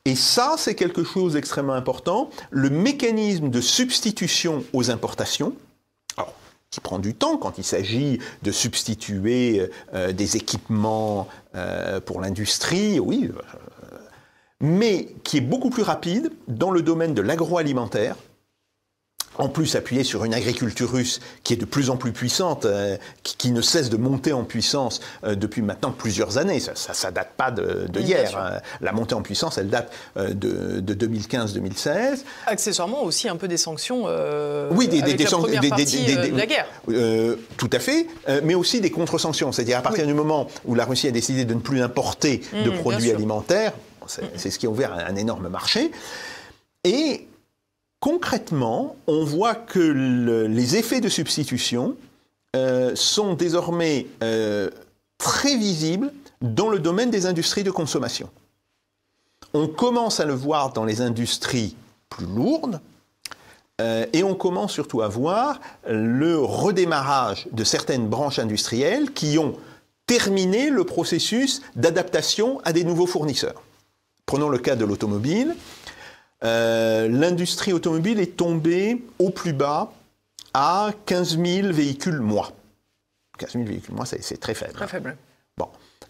Et ça, c'est quelque chose d'extrêmement important. Le mécanisme de substitution aux importations, alors, qui prend du temps quand il s'agit de substituer des équipements pour l'industrie, oui, mais qui est beaucoup plus rapide dans le domaine de l'agroalimentaire, en plus appuyé sur une agriculture russe qui est de plus en plus puissante, qui ne cesse de monter en puissance depuis maintenant plusieurs années. Ça date pas de hier. La montée en puissance, elle date de 2015-2016. Accessoirement aussi un peu des sanctions oui, avec la première partie de la guerre. Tout à fait, mais aussi des contre-sanctions. C'est-à-dire à partir du moment où la Russie a décidé de ne plus importer de produits alimentaires, c'est ce qui a ouvert un énorme marché. Et concrètement, on voit que les effets de substitution sont désormais très visibles dans le domaine des industries de consommation. On commence à le voir dans les industries plus lourdes et on commence surtout à voir le redémarrage de certaines branches industrielles qui ont terminé le processus d'adaptation à des nouveaux fournisseurs. Prenons le cas de l'automobile. L'industrie automobile est tombée au plus bas à 15 000 véhicules mois. 15 000 véhicules mois, c'est très faible. Très faible. Bon.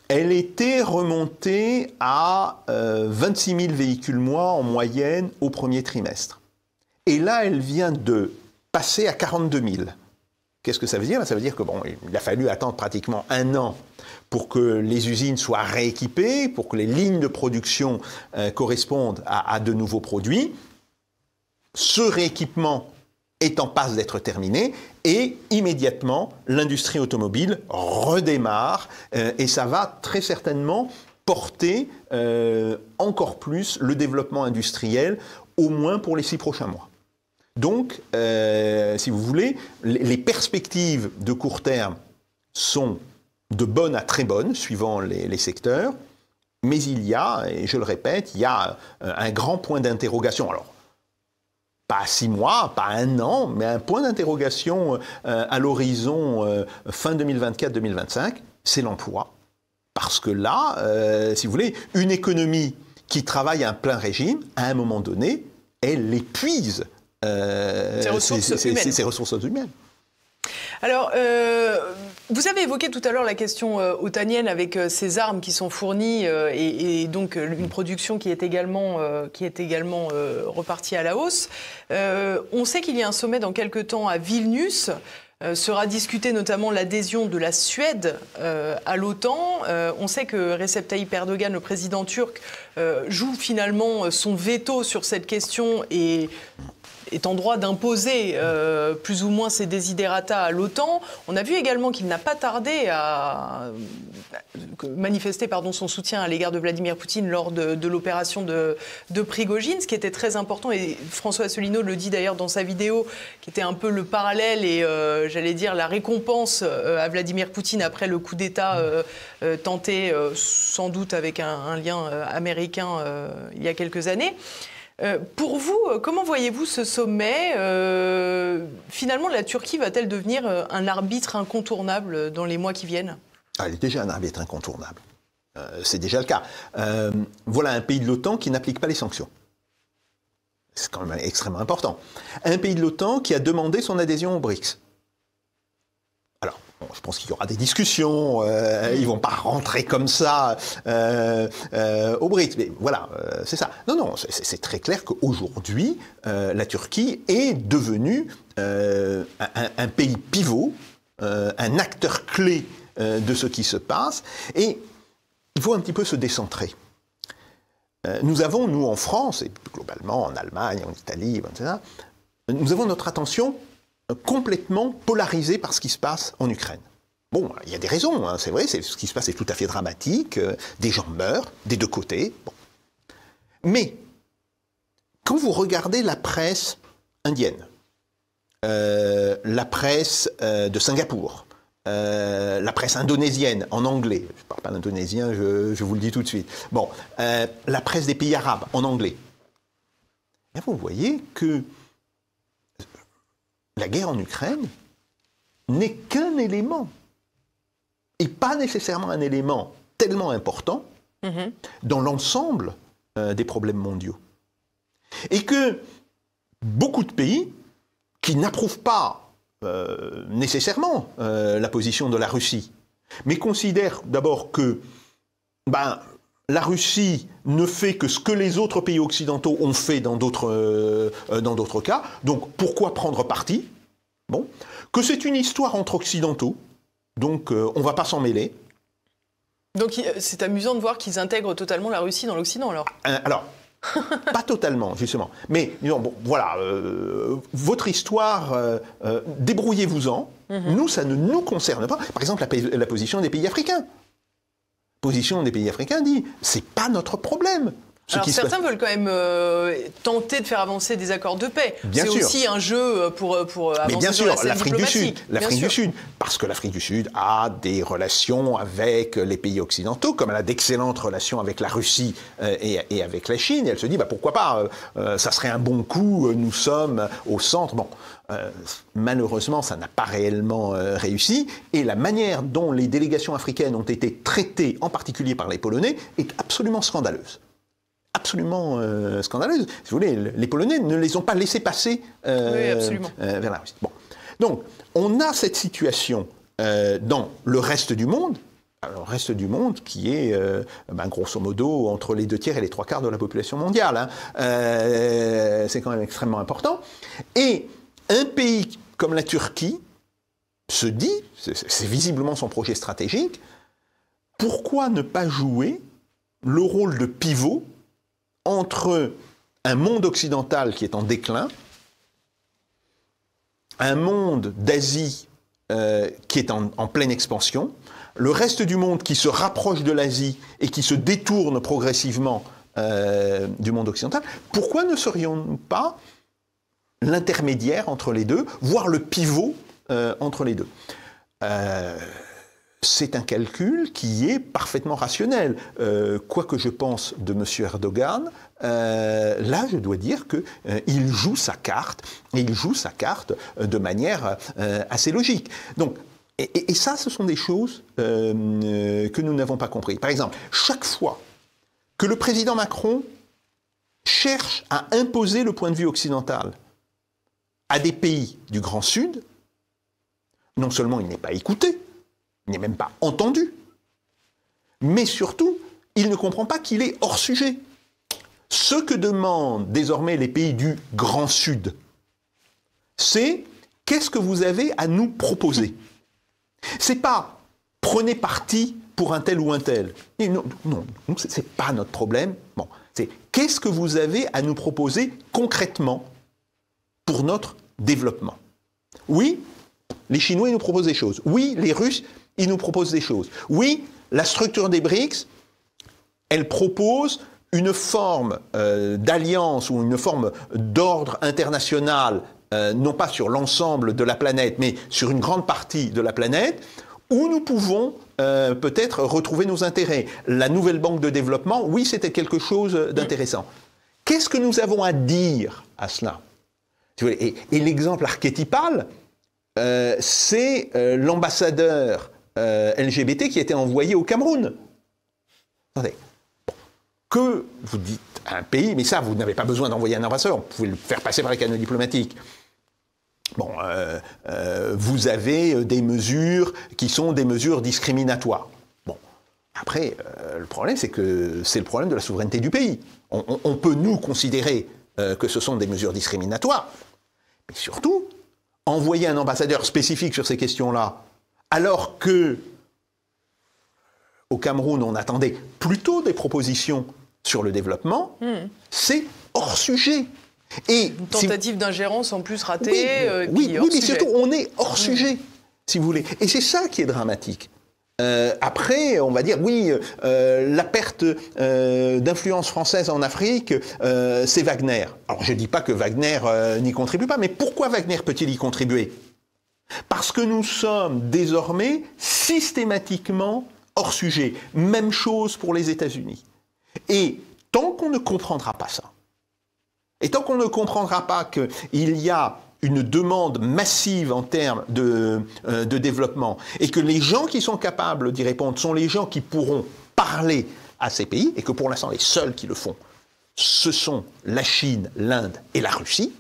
Elle était remontée à 26 000 véhicules mois en moyenne au premier trimestre. Et là, elle vient de passer à 42 000. Qu'est-ce que ça veut dire? Ça veut dire que il a fallu attendre pratiquement un an pour que les usines soient rééquipées, pour que les lignes de production correspondent à de nouveaux produits. Ce rééquipement est en passe d'être terminé et immédiatement, l'industrie automobile redémarre et ça va très certainement porter encore plus le développement industriel, au moins pour les 6 prochains mois. Donc, si vous voulez, les perspectives de court terme sont de bonnes à très bonnes, suivant les secteurs, mais il y a, et je le répète, il y a un grand point d'interrogation. Alors, pas 6 mois, pas 1 an, mais un point d'interrogation à l'horizon fin 2024-2025, c'est l'emploi. Parce que là, si vous voulez, une économie qui travaille à un plein régime, à un moment donné, elle épuise ses ressources humaines. Alors, vous avez évoqué tout à l'heure la question otanienne avec ces armes qui sont fournies et donc une production qui est également repartie à la hausse. On sait qu'il y a un sommet dans quelques temps à Vilnius. Sera discutée notamment l'adhésion de la Suède à l'OTAN. On sait que Recep Tayyip Erdogan, le président turc, joue finalement son veto sur cette question et est en droit d'imposer plus ou moins ses desiderata à l'OTAN. On a vu également qu'il n'a pas tardé à manifester son soutien à l'égard de Vladimir Poutine lors de l'opération de Prigojine, ce qui était très important. Et François Asselineau le dit d'ailleurs dans sa vidéo, qui était un peu le parallèle et, j'allais dire, la récompense à Vladimir Poutine après le coup d'État tenté, sans doute avec un lien américain il y a quelques années. Pour vous, comment voyez-vous ce sommet ? Finalement, la Turquie va-t-elle devenir un arbitre incontournable dans les mois qui viennent ? Elle est déjà un arbitre incontournable. C'est déjà le cas. Voilà un pays de l'OTAN qui n'applique pas les sanctions. C'est quand même extrêmement important. Un pays de l'OTAN qui a demandé son adhésion aux BRICS. Alors, bon, je pense qu'il y aura des discussions, ils ne vont pas rentrer comme ça au BRICS, mais voilà, c'est ça. Non, c'est très clair qu'aujourd'hui, la Turquie est devenue un pays pivot, un acteur clé de ce qui se passe, et il faut un petit peu se décentrer. Nous avons, nous en France, et plus globalement en Allemagne, en Italie, etc., nous avons notre attention complètement polarisé par ce qui se passe en Ukraine. Bon, il y a des raisons, hein, c'est vrai, ce qui se passe est tout à fait dramatique, des gens meurent, des deux côtés. Bon. Mais, quand vous regardez la presse indienne, la presse de Singapour, la presse indonésienne en anglais, je ne parle pas d'indonésien, je vous le dis tout de suite, bon, la presse des pays arabes en anglais, et vous voyez que la guerre en Ukraine n'est qu'un élément, et pas nécessairement un élément tellement important dans l'ensemble des problèmes mondiaux. Et que beaucoup de pays qui n'approuvent pas nécessairement la position de la Russie, mais considèrent d'abord que la Russie ne fait que ce que les autres pays occidentaux ont fait dans d'autres cas, donc pourquoi prendre parti ? Bon. Que c'est une histoire entre occidentaux, donc on ne va pas s'en mêler. Donc c'est amusant de voir qu'ils intègrent totalement la Russie dans l'Occident, alors. Alors, pas totalement, justement. Mais disons, bon, voilà, votre histoire, débrouillez-vous-en. Nous, ça ne nous concerne pas. Par exemple, la position des pays africains. La position des pays africains dit, c'est pas notre problème. Alors certains veulent quand même tenter de faire avancer des accords de paix. C'est aussi un jeu pour avancer. Mais bien sûr, l'Afrique du Sud, parce que l'Afrique du Sud a des relations avec les pays occidentaux, comme elle a d'excellentes relations avec la Russie et avec la Chine. Et elle se dit, pourquoi pas, ça serait un bon coup, nous sommes au centre. Bon, malheureusement, ça n'a pas réellement réussi. Et la manière dont les délégations africaines ont été traitées, en particulier par les Polonais, est absolument scandaleuse. Absolument scandaleuse. Si vous voulez, les Polonais ne les ont pas laissés passer vers la Russie. Bon. Donc, on a cette situation dans le reste du monde, alors, le reste du monde qui est, grosso modo, entre les 2 tiers et les 3 quarts de la population mondiale. Hein. C'est quand même extrêmement important. Et un pays comme la Turquie se dit, c'est visiblement son projet stratégique, pourquoi ne pas jouer le rôle de pivot entre un monde occidental qui est en déclin, un monde d'Asie qui est en pleine expansion, le reste du monde qui se rapproche de l'Asie et qui se détourne progressivement du monde occidental, pourquoi ne serions-nous pas l'intermédiaire entre les deux, voire le pivot entre les deux ? C'est un calcul qui est parfaitement rationnel. Quoi que je pense de M. Erdogan, là, je dois dire qu'il joue sa carte, et il joue sa carte de manière assez logique. Donc, et ça, ce sont des choses que nous n'avons pas compris. Par exemple, chaque fois que le président Macron cherche à imposer le point de vue occidental à des pays du Grand Sud, non seulement il n'est pas écouté, il n'est même pas entendu, mais surtout, il ne comprend pas qu'il est hors sujet. Ce que demandent désormais les pays du Grand Sud, c'est qu'est-ce que vous avez à nous proposer? C'est pas prenez parti pour un tel ou un tel. Et non, c'est pas notre problème. Bon, c'est qu'est-ce que vous avez à nous proposer concrètement pour notre développement? Oui, les Chinois, ils nous proposent des choses. Oui, les Russes, ils nous proposent des choses. Oui, la structure des BRICS, elle propose une forme d'alliance ou une forme d'ordre international, non pas sur l'ensemble de la planète, mais sur une grande partie de la planète, où nous pouvons peut-être retrouver nos intérêts. La nouvelle banque de développement, oui, c'était quelque chose d'intéressant. Qu'est-ce que nous avons à dire à cela? Et l'exemple archétypal, c'est l'ambassadeur LGBT qui a été envoyé au Cameroun. Attendez, que vous dites à un pays, mais ça, vous n'avez pas besoin d'envoyer un ambassadeur, vous pouvez le faire passer par les canaux diplomatiques. Bon, vous avez des mesures qui sont des mesures discriminatoires. Bon, après, le problème, c'est que c'est le problème de la souveraineté du pays. On peut nous considérer que ce sont des mesures discriminatoires, mais surtout, envoyer un ambassadeur spécifique sur ces questions-là, alors que au Cameroun, on attendait plutôt des propositions sur le développement, c'est hors sujet. Et une tentative d'ingérence en plus ratée. Oui, mais surtout, on est hors sujet, si vous voulez. Et c'est ça qui est dramatique. Après, on va dire, oui, la perte d'influence française en Afrique, c'est Wagner. Alors, je ne dis pas que Wagner n'y contribue pas, mais pourquoi Wagner peut-il y contribuer? Parce que nous sommes désormais systématiquement hors sujet. Même chose pour les États-Unis. Et tant qu'on ne comprendra pas ça, et tant qu'on ne comprendra pas qu'il y a une demande massive en termes de développement, et que les gens qui sont capables d'y répondre sont les gens qui pourront parler à ces pays, et que pour l'instant les seuls qui le font, ce sont la Chine, l'Inde et la Russie,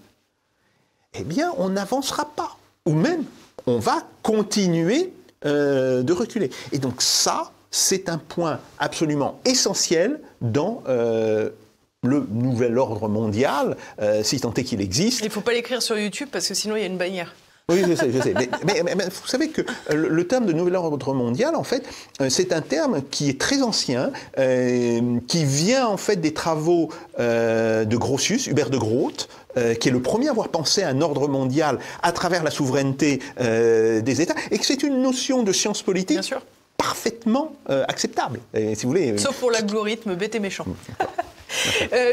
eh bien on n'avancera pas. Ou même, on va continuer de reculer. Et donc ça, c'est un point absolument essentiel dans le nouvel ordre mondial, si tant est qu'il existe. Il ne faut pas l'écrire sur YouTube parce que sinon il y a une bannière. Oui, je sais. Mais vous savez que le terme de nouvel ordre mondial, en fait, c'est un terme qui est très ancien, qui vient en fait des travaux de Grotius, Hubert de Groot, qui est le premier à avoir pensé à un ordre mondial à travers la souveraineté des États, et que c'est une notion de science politique parfaitement acceptable, si vous voulez. Sauf pour l'algorithme bête et méchant.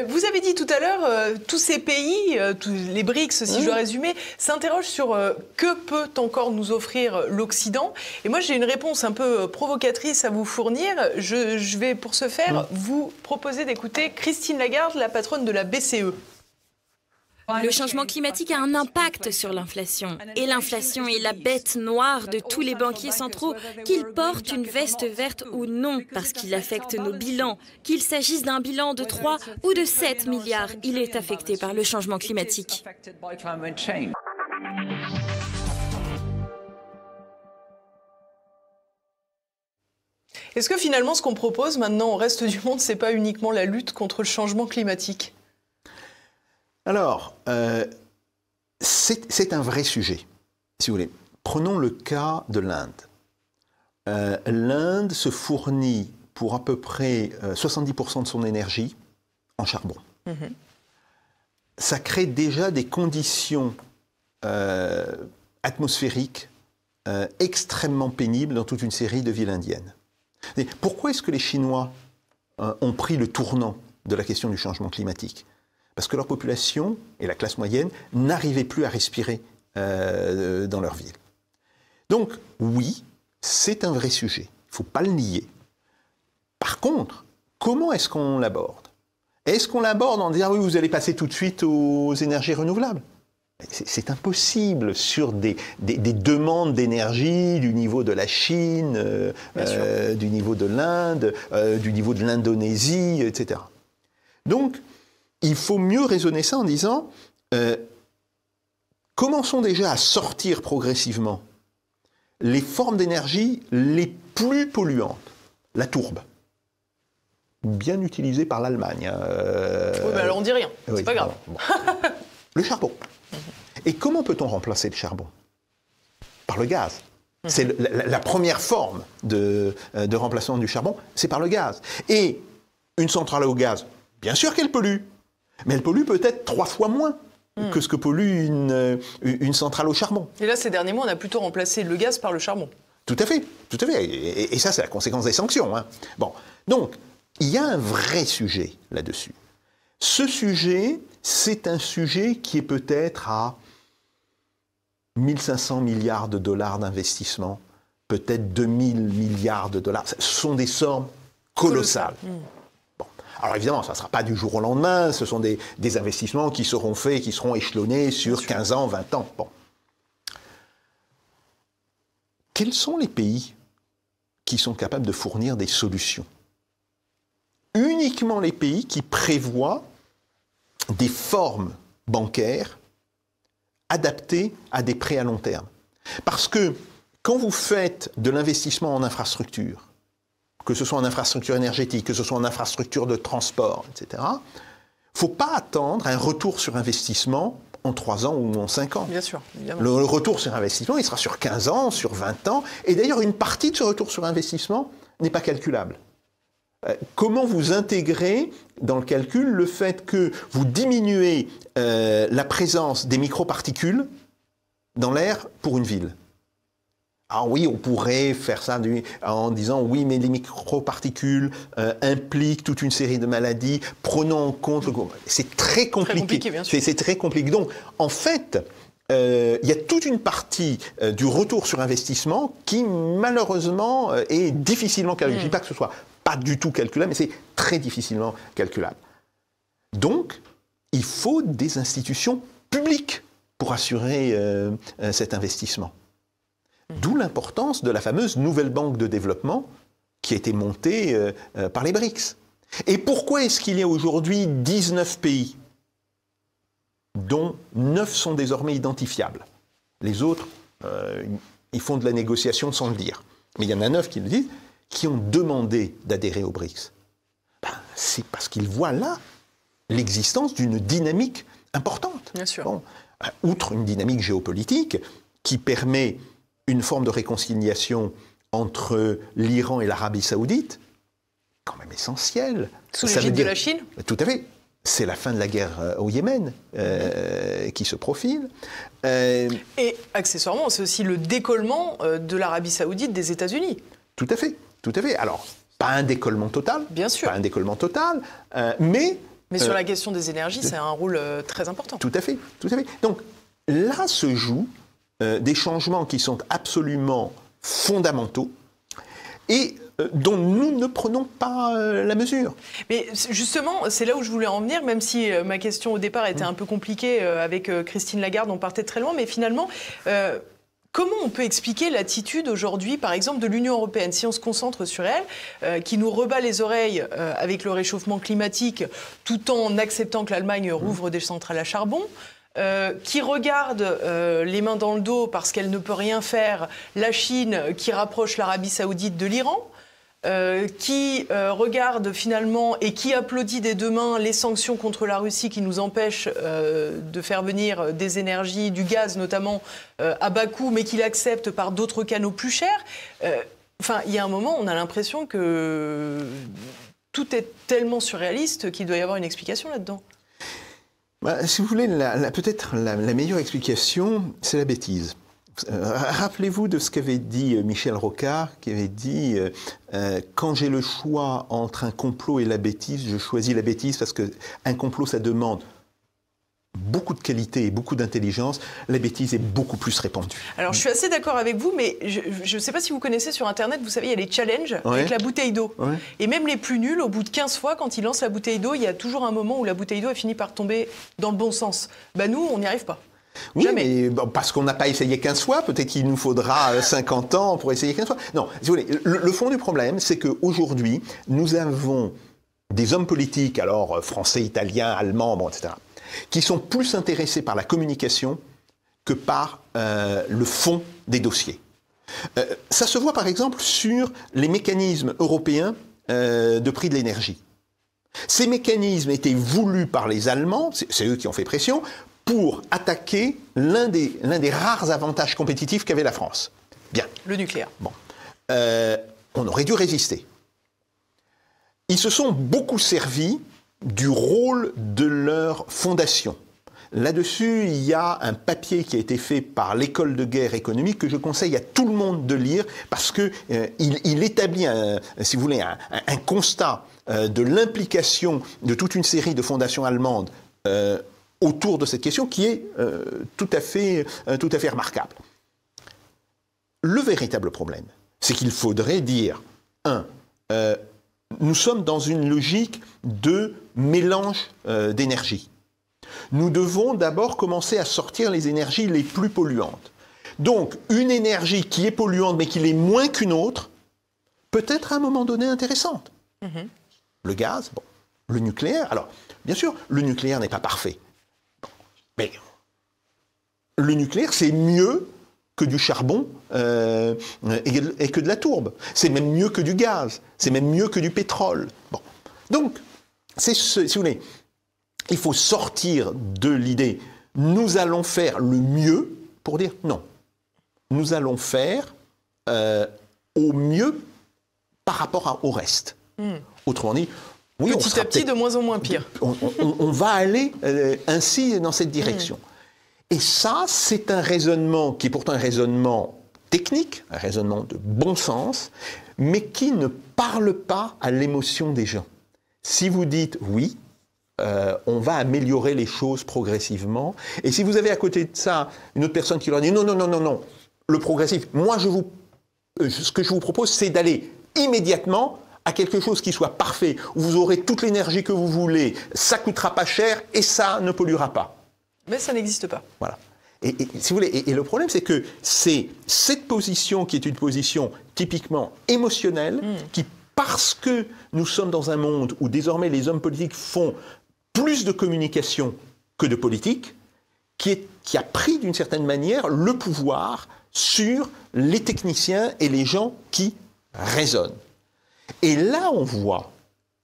Vous avez dit tout à l'heure, tous ces pays, tous les BRICS, si je dois résumer, s'interrogent sur que peut encore nous offrir l'Occident. Et moi, j'ai une réponse un peu provocatrice à vous fournir. Je vais, pour ce faire, vous proposer d'écouter Christine Lagarde, la patronne de la BCE. Le changement climatique a un impact sur l'inflation. Et l'inflation est la bête noire de tous les banquiers centraux, qu'ils portent une veste verte ou non, parce qu'il affecte nos bilans. Qu'il s'agisse d'un bilan de 3 ou de 7 milliards, il est affecté par le changement climatique. Est-ce que finalement, ce qu'on propose maintenant au reste du monde, c'est pas uniquement la lutte contre le changement climatique ? Alors, c'est un vrai sujet, si vous voulez. Prenons le cas de l'Inde. L'Inde se fournit pour à peu près 70% de son énergie en charbon. Ça crée déjà des conditions atmosphériques extrêmement pénibles dans toute une série de villes indiennes. Et pourquoi est-ce que les Chinois ont pris le tournant de la question du changement climatique ? Parce que leur population et la classe moyenne n'arrivaient plus à respirer dans leur ville. Donc, oui, c'est un vrai sujet. Il ne faut pas le nier. Par contre, comment est-ce qu'on l'aborde? Est-ce qu'on l'aborde en disant « oui, vous allez passer tout de suite aux énergies renouvelables » C'est impossible sur des demandes d'énergie du niveau de la Chine, du niveau de l'Inde, du niveau de l'Indonésie, etc. Donc, il faut mieux raisonner ça en disant commençons déjà à sortir progressivement les formes d'énergie les plus polluantes. La tourbe, bien utilisée par l'Allemagne. Oui, mais alors on dit rien, c'est pas grave. Bon. Le charbon. Et comment peut-on remplacer le charbon? par le gaz. C'est la première forme de remplacement du charbon, c'est par le gaz. Et une centrale au gaz, bien sûr qu'elle pollue, mais elle pollue peut-être 3 fois moins que ce que pollue une centrale au charbon. Et là, ces derniers mois, on a plutôt remplacé le gaz par le charbon. Tout à fait, tout à fait. Et ça, c'est la conséquence des sanctions. Hein. Bon, donc, il y a un vrai sujet là-dessus. Ce sujet, c'est un sujet qui est peut-être à 1500 milliards de dollars d'investissement, peut-être 2000 milliards de dollars. Ce sont des sommes colossales. Bon. Alors évidemment, ça ne sera pas du jour au lendemain, ce sont des investissements qui seront faits, qui seront échelonnés sur 15 ans, 20 ans. Bon. Quels sont les pays qui sont capables de fournir des solutions? Uniquement les pays qui prévoient des formes bancaires adaptées à des prêts à long terme. Parce que quand vous faites de l'investissement en infrastructure, que ce soit en infrastructure énergétique, que ce soit en infrastructure de transport, etc., il ne faut pas attendre un retour sur investissement en 3 ans ou en 5 ans. Bien sûr, évidemment. Le retour sur investissement, il sera sur 15 ans, sur 20 ans. Et d'ailleurs, une partie de ce retour sur investissement n'est pas calculable. Comment vous intégrez dans le calcul le fait que vous diminuez la présence des microparticules dans l'air pour une ville? Ah oui, on pourrait faire ça en disant oui, mais les microparticules impliquent toute une série de maladies. Prenons en compte. C'est très compliqué. Très compliqué, bien sûr. C'est très compliqué. Donc, en fait, il y a toute une partie du retour sur investissement qui, malheureusement, est difficilement calculable. Je ne dis pas que ce soit pas du tout calculable, mais c'est très difficilement calculable. Donc, il faut des institutions publiques pour assurer cet investissement. D'où l'importance de la fameuse nouvelle banque de développement qui a été montée par les BRICS. Et pourquoi est-ce qu'il y a aujourd'hui 19 pays, dont 9 sont désormais identifiables? Les autres, ils font de la négociation sans le dire. Mais il y en a 9 qui le disent, qui ont demandé d'adhérer aux BRICS. C'est parce qu'ils voient là l'existence d'une dynamique importante. Bien sûr. Bon, outre une dynamique géopolitique qui permet une forme de réconciliation entre l'Iran et l'Arabie Saoudite, quand même essentielle. Sous l'égide de la Chine? Tout à fait. C'est la fin de la guerre au Yémen qui se profile. Et accessoirement, c'est aussi le décollement de l'Arabie Saoudite des États-Unis. Tout à fait, tout à fait. Alors, pas un décollement total. Bien sûr. Pas un décollement total, mais... Mais sur la question des énergies, c'est un rôle très important. Tout à fait, tout à fait. Donc, là se jouent des changements qui sont absolument fondamentaux et dont nous ne prenons pas la mesure. Mais justement, c'est là où je voulais en venir, même si ma question au départ était un peu compliquée avec Christine Lagarde, on partait très loin, mais finalement, comment on peut expliquer l'attitude aujourd'hui, par exemple, de l'Union européenne, si on se concentre sur elle, qui nous rebat les oreilles avec le réchauffement climatique, tout en acceptant que l'Allemagne rouvre des centrales à charbon, qui regarde les mains dans le dos parce qu'elle ne peut rien faire, la Chine qui rapproche l'Arabie Saoudite de l'Iran, qui regarde finalement et qui applaudit des deux mains les sanctions contre la Russie qui nous empêchent de faire venir des énergies, du gaz notamment, à bas coût, mais qui l'accepte par d'autres canaux plus chers. Enfin, il y a un moment, on a l'impression que tout est tellement surréaliste qu'il doit y avoir une explication là-dedans. Si vous voulez, peut-être la meilleure explication, c'est la bêtise. Rappelez-vous de ce qu'avait dit Michel Rocard, qui avait dit quand j'ai le choix entre un complot et la bêtise, je choisis la bêtise parce qu'un complot, ça demande beaucoup de qualité et beaucoup d'intelligence. La bêtise est beaucoup plus répandue. Alors, je suis assez d'accord avec vous, mais je ne sais pas si vous connaissez sur Internet, vous savez, il y a les challenges avec la bouteille d'eau. Ouais. Et même les plus nuls, au bout de 15 fois, quand ils lancent la bouteille d'eau, il y a toujours un moment où la bouteille d'eau a fini par tomber dans le bon sens. Bah, nous, on n'y arrive pas. Oui, jamais. Mais parce qu'on n'a pas essayé 15 fois, peut-être qu'il nous faudra 50 ans pour essayer 15 fois. Non, si vous voulez, le fond du problème, c'est qu'aujourd'hui, nous avons des hommes politiques, alors français, italiens, allemands, bon, etc., qui sont plus intéressés par la communication que par le fond des dossiers. Ça se voit par exemple sur les mécanismes européens de prix de l'énergie. Ces mécanismes étaient voulus par les Allemands, c'est eux qui ont fait pression, pour attaquer l'un des rares avantages compétitifs qu'avait la France. Bien. Le nucléaire. Bon. On aurait dû résister. Ils se sont beaucoup servis du rôle de leur fondation. Là-dessus, il y a un papier qui a été fait par l'école de guerre économique que je conseille à tout le monde de lire parce que il établit, si vous voulez, un constat de l'implication de toute une série de fondations allemandes autour de cette question qui est tout à fait remarquable. Le véritable problème, c'est qu'il faudrait dire, nous sommes dans une logique de mélange d'énergie. Nous devons d'abord commencer à sortir les énergies les plus polluantes. Donc, une énergie qui est polluante mais qui l'est moins qu'une autre, peut être à un moment donné intéressante. Mm-hmm. Le gaz, bon. Le nucléaire, alors, bien sûr, le nucléaire n'est pas parfait. Mais le nucléaire, c'est mieux que du charbon et que de la tourbe. C'est même mieux que du gaz. C'est même mieux que du pétrole. Bon. Donc, si vous voulez, il faut sortir de l'idée « nous allons faire le mieux » pour dire « non, nous allons faire au mieux par rapport au reste ». Autrement dit, oui, petit à petit, de moins en moins pire. On va aller ainsi dans cette direction. Et ça, c'est un raisonnement qui est pourtant un raisonnement technique, un raisonnement de bon sens, mais qui ne parle pas à l'émotion des gens. Si vous dites « oui », on va améliorer les choses progressivement. Et si vous avez à côté de ça une autre personne qui leur dit « non, non, non, non, non, le progressif, moi, ce que je vous propose, c'est d'aller immédiatement à quelque chose qui soit parfait, où vous aurez toute l'énergie que vous voulez, ça ne coûtera pas cher et ça ne polluera pas. » Mais ça n'existe pas. Voilà. Et si vous voulez, et le problème, c'est que c'est cette position qui est une position typiquement émotionnelle, qui, parce que nous sommes dans un monde où désormais les hommes politiques font plus de communication que de politique, qui a pris d'une certaine manière le pouvoir sur les techniciens et les gens qui raisonnent. Et là, on voit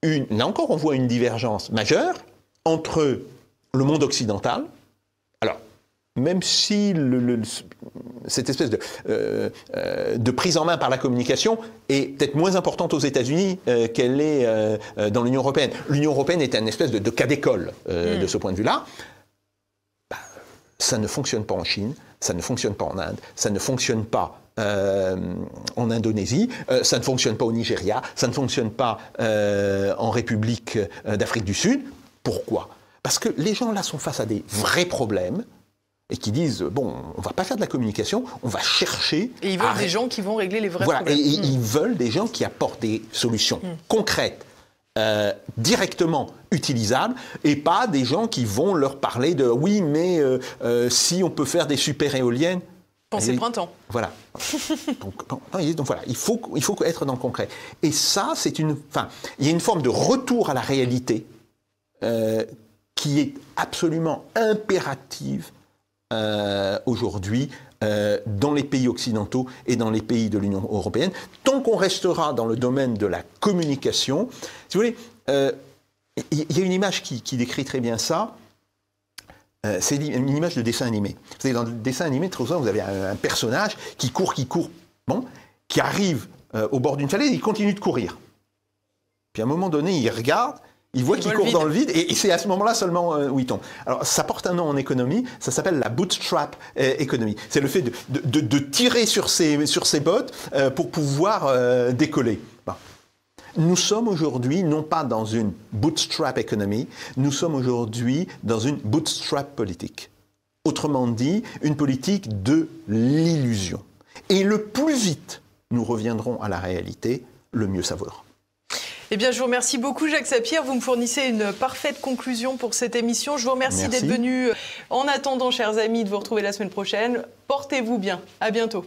une divergence majeure entre le monde occidental. Alors, même si cette espèce de prise en main par la communication est peut-être moins importante aux États-Unis qu'elle est dans l'Union européenne. L'Union européenne est une espèce de cas d'école de ce point de vue-là. Ça ne fonctionne pas en Chine, ça ne fonctionne pas en Inde, ça ne fonctionne pas en Indonésie, ça ne fonctionne pas au Nigeria, ça ne fonctionne pas en République d'Afrique du Sud. Pourquoi ? Parce que les gens là sont face à des vrais problèmes et qui disent, bon, on ne va pas faire de la communication, on va chercher... Et ils veulent des gens qui vont régler les vrais problèmes. Et ils veulent des gens qui apportent des solutions concrètes, directement utilisables, et pas des gens qui vont leur parler de, oui, mais si on peut faire des super éoliennes... Pensez printemps. Voilà. donc voilà, il faut être dans le concret. Et ça, il y a une forme de retour à la réalité qui est absolument impérative aujourd'hui dans les pays occidentaux et dans les pays de l'Union européenne. Tant qu'on restera dans le domaine de la communication, si vous voulez, il y a une image qui décrit très bien ça. C'est une image de dessin animé. Vous savez, dans le dessin animé, très souvent, vous avez un personnage qui court, bon, qui arrive au bord d'une falaise et il continue de courir. Puis à un moment donné, il regarde, il voit qu'il court dans le vide et c'est à ce moment-là seulement où il tombe. Alors, ça porte un nom en économie, ça s'appelle la bootstrap economy. C'est le fait de tirer sur ses bottes pour pouvoir décoller. Bon. Nous sommes aujourd'hui non pas dans une bootstrap economy, nous sommes aujourd'hui dans une bootstrap politique. Autrement dit, une politique de l'illusion. Et le plus vite nous reviendrons à la réalité, le mieux ça vaudra. Eh bien, je vous remercie beaucoup, Jacques Sapir. Vous me fournissez une parfaite conclusion pour cette émission. Je vous remercie d'être venu. En attendant, chers amis, de vous retrouver la semaine prochaine. Portez-vous bien. À bientôt.